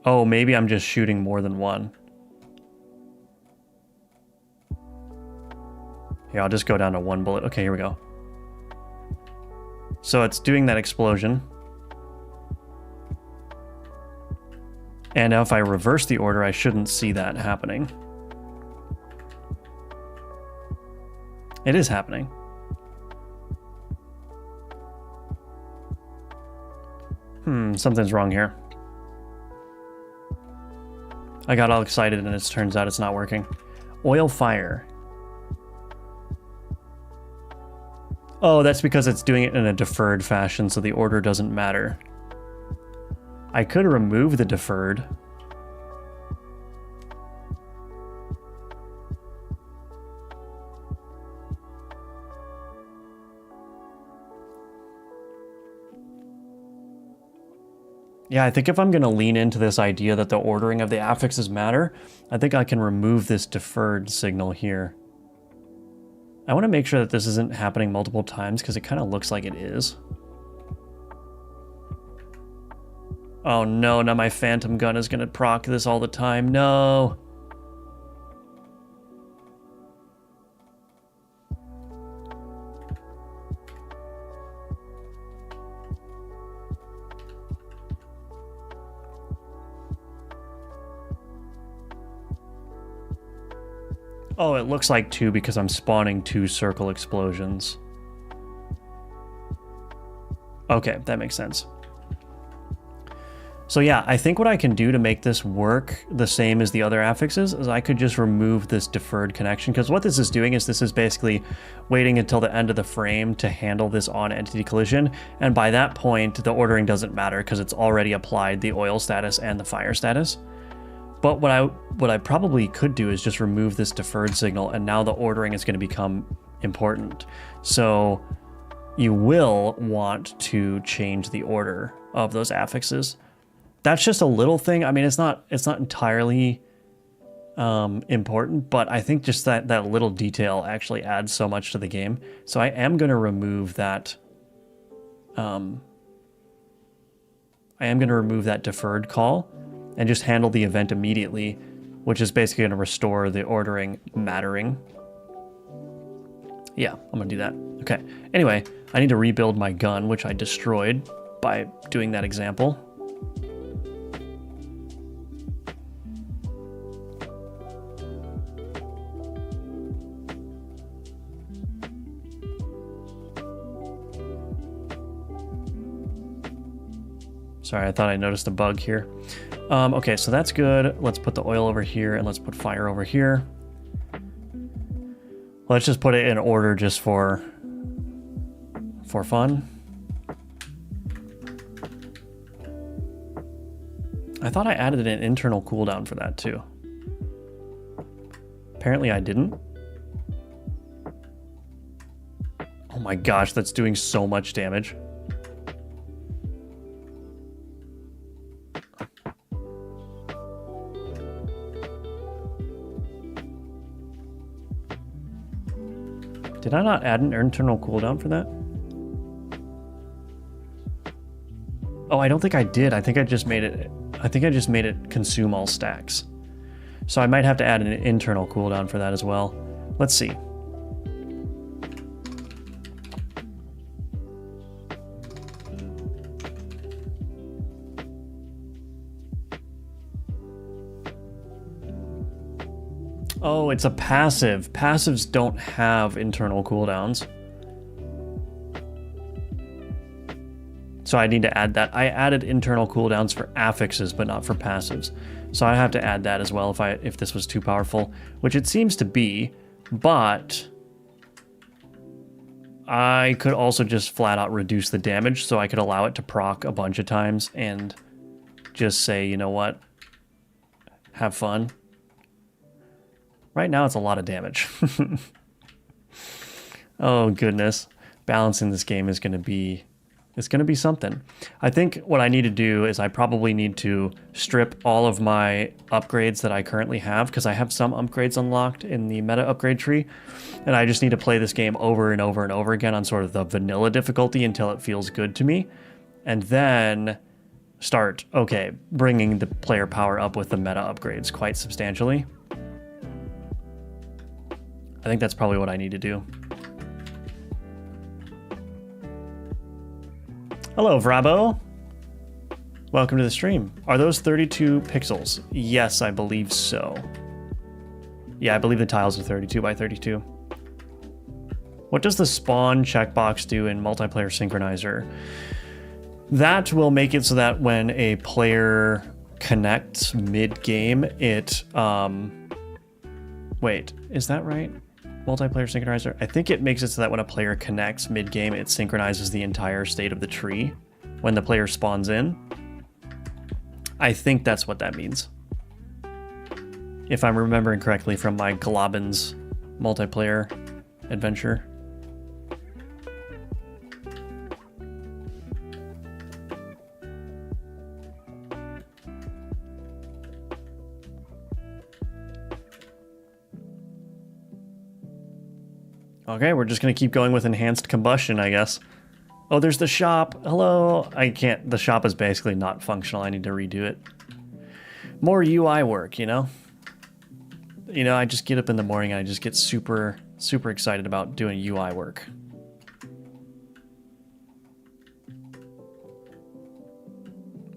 Speaker 1: Oh, maybe I'm just shooting more than one. Here, I'll just go down to 1 bullet. Okay, here we go. So it's doing that explosion. And now if I reverse the order, I shouldn't see that happening. It is happening. Something's wrong here. I got all excited and it turns out it's not working. Oil fire. Oh, that's because it's doing it in a deferred fashion, so the order doesn't matter. I could remove the deferred. Yeah, I think if I'm going to lean into this idea that the ordering of the affixes matter, I think I can remove this deferred signal here. I want to make sure that this isn't happening multiple times because it kind of looks like it is. Oh no, now my phantom gun is going to proc this all the time. No. Oh, it looks like 2 because I'm spawning 2 circle explosions. Okay, that makes sense. So yeah, I think what I can do to make this work the same as the other affixes is I could just remove this deferred connection, because what this is doing is this is basically waiting until the end of the frame to handle this on-entity collision, and by that point, the ordering doesn't matter because it's already applied the oil status and the fire status. But what I probably could do is just remove this deferred signal, and now the ordering is going to become important. So you will want to change the order of those affixes. That's just a little thing. I mean, it's not entirely important, but I think just that little detail actually adds so much to the game. So I am going to remove that. I am going to remove that deferred call and just handle the event immediately, which is basically going to restore the ordering mattering. Yeah, I'm going to do that. Okay. Anyway, I need to rebuild my gun, which I destroyed by doing that example. Sorry, I thought I noticed a bug here. Okay, so that's good. Let's put the oil over here and let's put fire over here. Let's just put it in order just for fun. I thought I added an internal cooldown for that too. Apparently I didn't. Oh my gosh, that's doing so much damage. Did I not add an internal cooldown for that? Oh, I don't think I did. I think I just made it consume all stacks. So I might have to add an internal cooldown for that as well. Let's see. Oh, it's a passive. Passives don't have internal cooldowns. So I need to add that. I added internal cooldowns for affixes, but not for passives. So I have to add that as well if this was too powerful, which it seems to be, but I could also just flat out reduce the damage, so I could allow it to proc a bunch of times and just say, you know what, have fun. Right now it's a lot of damage. Oh goodness. Balancing this game is going to be something. I think what I need to do is I probably need to strip all of my upgrades that I currently have, because I have some upgrades unlocked in the meta upgrade tree, and I just need to play this game over and over and over again on sort of the vanilla difficulty until it feels good to me, and then start, okay, bringing the player power up with the meta upgrades quite substantially. I think that's probably what I need to do. Hello, Vrabo. Welcome to the stream. Are those 32 pixels? Yes, I believe so. Yeah, I believe the tiles are 32 by 32. What does the spawn checkbox do in multiplayer synchronizer? That will make it so that when a player connects mid-game, it... Wait, is that right? Multiplayer synchronizer? I think it makes it so that when a player connects mid-game, it synchronizes the entire state of the tree when the player spawns in. I think that's what that means. If I'm remembering correctly from my Globin's multiplayer adventure. Okay, we're just gonna keep going with enhanced combustion, I guess. Oh, there's the shop. Hello. I can't. The shop is basically not functional. I need to redo it. More UI work, you know? You know, I just get up in the morning and I just get super, super excited about doing UI work.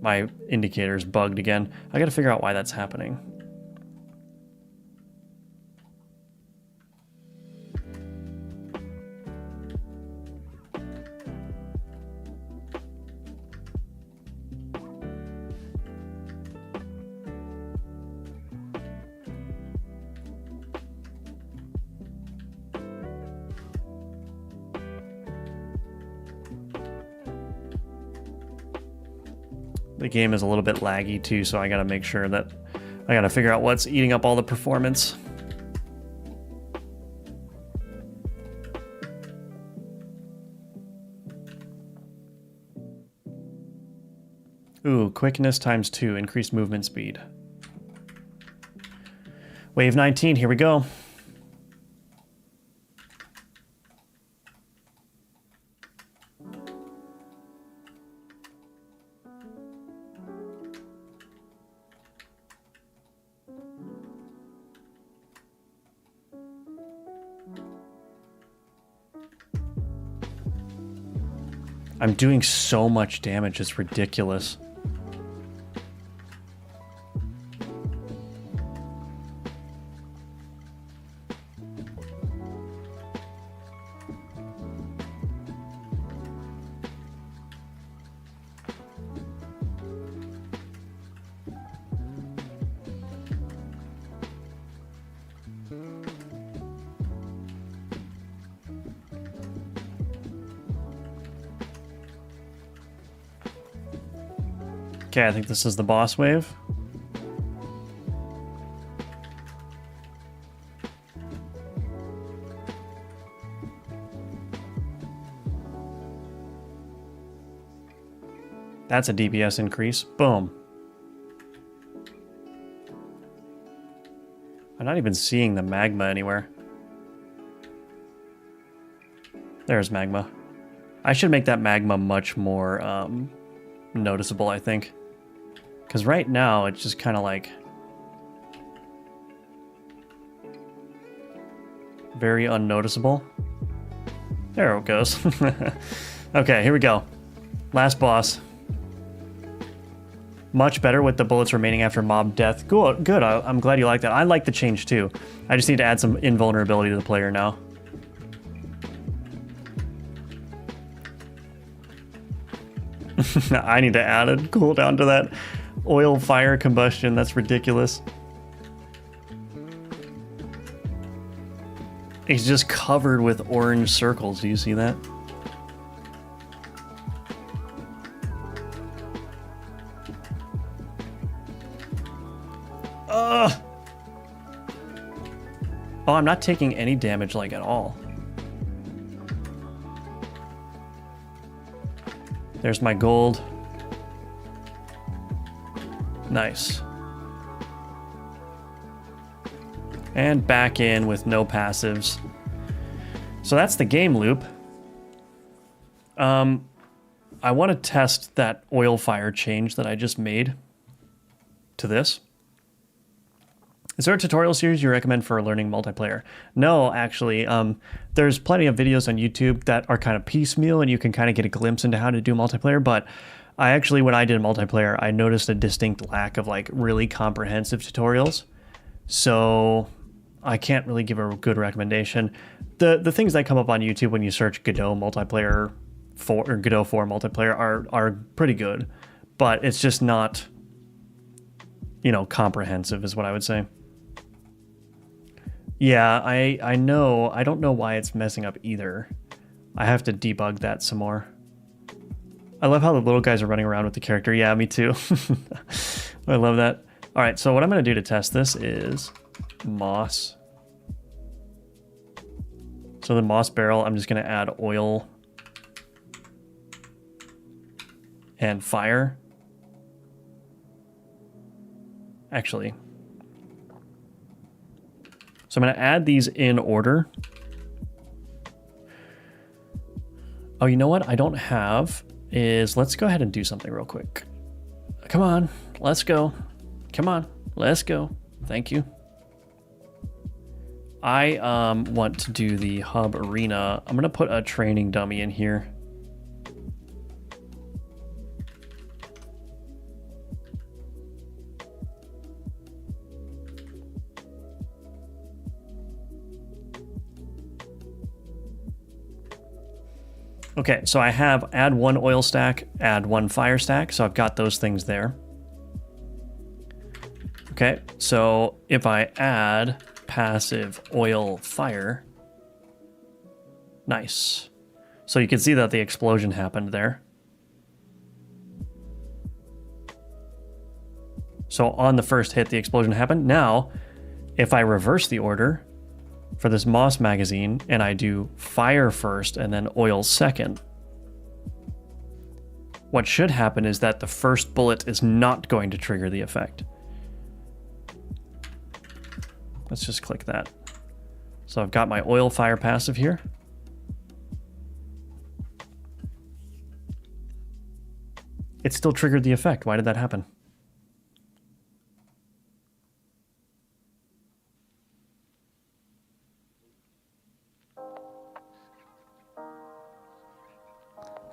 Speaker 1: My indicator's bugged again. I gotta figure out why that's happening. The game is a little bit laggy too, so I gotta make sure that I gotta figure out what's eating up all the performance. Ooh, quickness times 2, increased movement speed. Wave 19, here we go. I'm doing so much damage, it's ridiculous. Okay, I think this is the boss wave. That's a DPS increase. Boom. I'm not even seeing the magma anywhere. There's magma. I should make that magma much more noticeable, I think. Because right now, it's just kind of like... very unnoticeable. There it goes. Okay, here we go. Last boss. Much better with the bullets remaining after mob death. Good, good. I'm glad you like that. I like the change too. I just need to add some invulnerability to the player now. I need to add a cooldown to that oil fire combustion. That's ridiculous. It's just covered with orange circles. Do you see that? Ugh. Oh, I'm not taking any damage like at all. There's my gold. Nice. And back in with no passives. So that's the game loop. I want to test that oil fire change that I just made to this. Is there a tutorial series you recommend for learning multiplayer? No, actually. There's plenty of videos on YouTube that are kind of piecemeal and you can kind of get a glimpse into how to do multiplayer, but I actually, when I did multiplayer, I noticed a distinct lack of like really comprehensive tutorials. So I can't really give a good recommendation. The things that come up on YouTube when you search Godot multiplayer or Godot 4 multiplayer are pretty good, but it's just not, you know, comprehensive is what I would say. Yeah, I know. I don't know why it's messing up either. I have to debug that some more. I love how the little guys are running around with the character. Yeah, me too. I love that. All right, so what I'm going to do to test this is moss. So the moss barrel, I'm just going to add oil and fire. Actually, so I'm going to add these in order. Oh, you know what I don't have is, let's go ahead and do something real quick. Come on, let's go. Come on, let's go. Thank you. I want to do the hub arena. I'm going to put a training dummy in here. Okay, so I have add one oil stack, add one fire stack, so I've got those things there. Okay, so if I add passive oil fire, nice. So you can see that the explosion happened there. So on the first hit, the explosion happened. Now, if I reverse the order for this moss magazine and I do fire first and then oil second, what should happen is that the first bullet is not going to trigger the effect. Let's just click that. So I've got my oil fire passive here. It still triggered the effect. Why did that happen?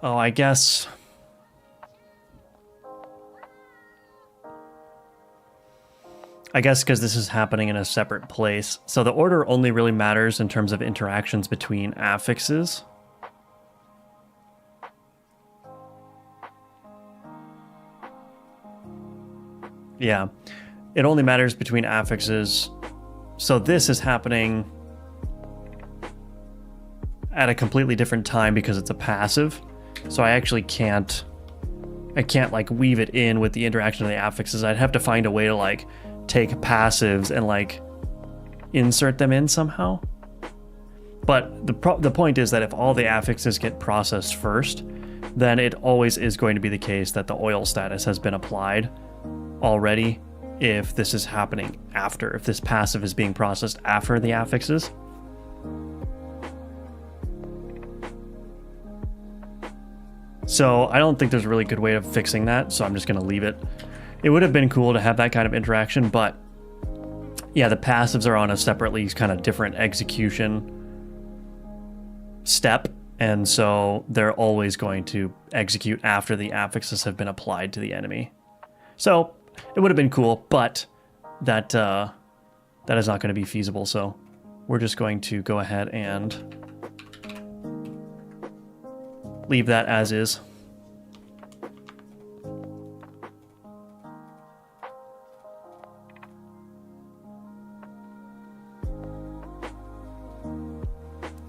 Speaker 1: Oh, I guess because this is happening in a separate place. So the order only really matters in terms of interactions between affixes. Yeah, it only matters between affixes. So this is happening at a completely different time because it's a passive. So I actually can't like weave it in with the interaction of the affixes. I'd have to find a way to like take passives and like insert them in somehow. But the point is that if all the affixes get processed first, then it always is going to be the case that the oil status has been applied already if this is happening after, if this passive is being processed after the affixes. So I don't think there's a really good way of fixing that, so I'm just going to leave it. It would have been cool to have that kind of interaction, but yeah, the passives are on a separately kind of different execution step, and so they're always going to execute after the affixes have been applied to the enemy. So it would have been cool, but that is not going to be feasible, so we're just going to go ahead and leave that as is.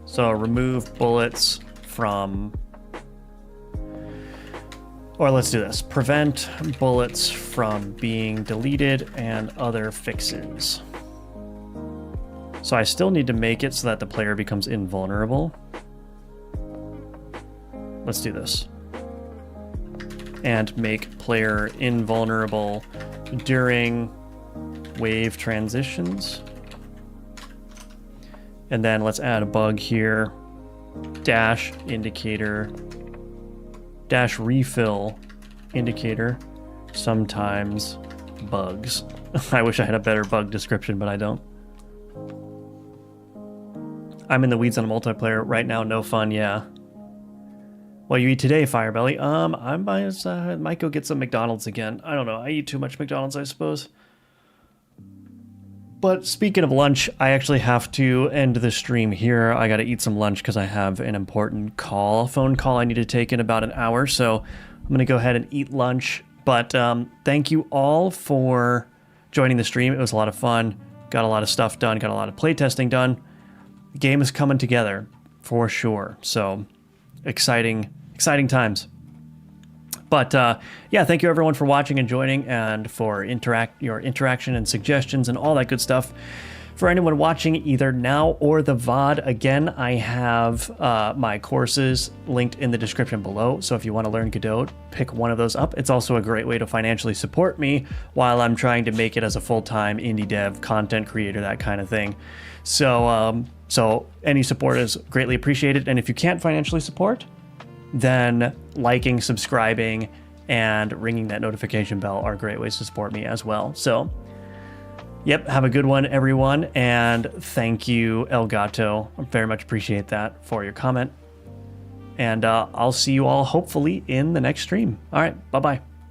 Speaker 1: So remove bullets from, or let's do this. Prevent bullets from being deleted and other fixes. So I still need to make it so that the player becomes invulnerable. Let's do this. And make player invulnerable during wave transitions. And then let's add a bug here. Dash indicator. Dash refill indicator. Sometimes bugs. I wish I had a better bug description, but I don't. I'm in the weeds on a multiplayer right now. No fun, yeah. What you eat today, Firebelly? I might go get some McDonald's again. I don't know. I eat too much McDonald's, I suppose. But speaking of lunch, I actually have to end the stream here. I got to eat some lunch because I have an important phone call I need to take in about an hour. So I'm going to go ahead and eat lunch. But thank you all for joining the stream. It was a lot of fun. Got a lot of stuff done. Got a lot of playtesting done. The game is coming together for sure. So exciting times. But yeah, thank you everyone for watching and joining, and for your interaction and suggestions and all that good stuff. For anyone watching either now or the VOD, again, I have my courses linked in the description below. So if you want to learn Godot, pick one of those up. It's also a great way to financially support me while I'm trying to make it as a full-time indie dev, content creator, that kind of thing. So, so any support is greatly appreciated. And if you can't financially support, then liking, subscribing, and ringing that notification bell are great ways to support me as well. So, yep, have a good one, everyone, and thank you, Elgato. I very much appreciate that for your comment. And I'll see you all hopefully in the next stream. All right, bye-bye.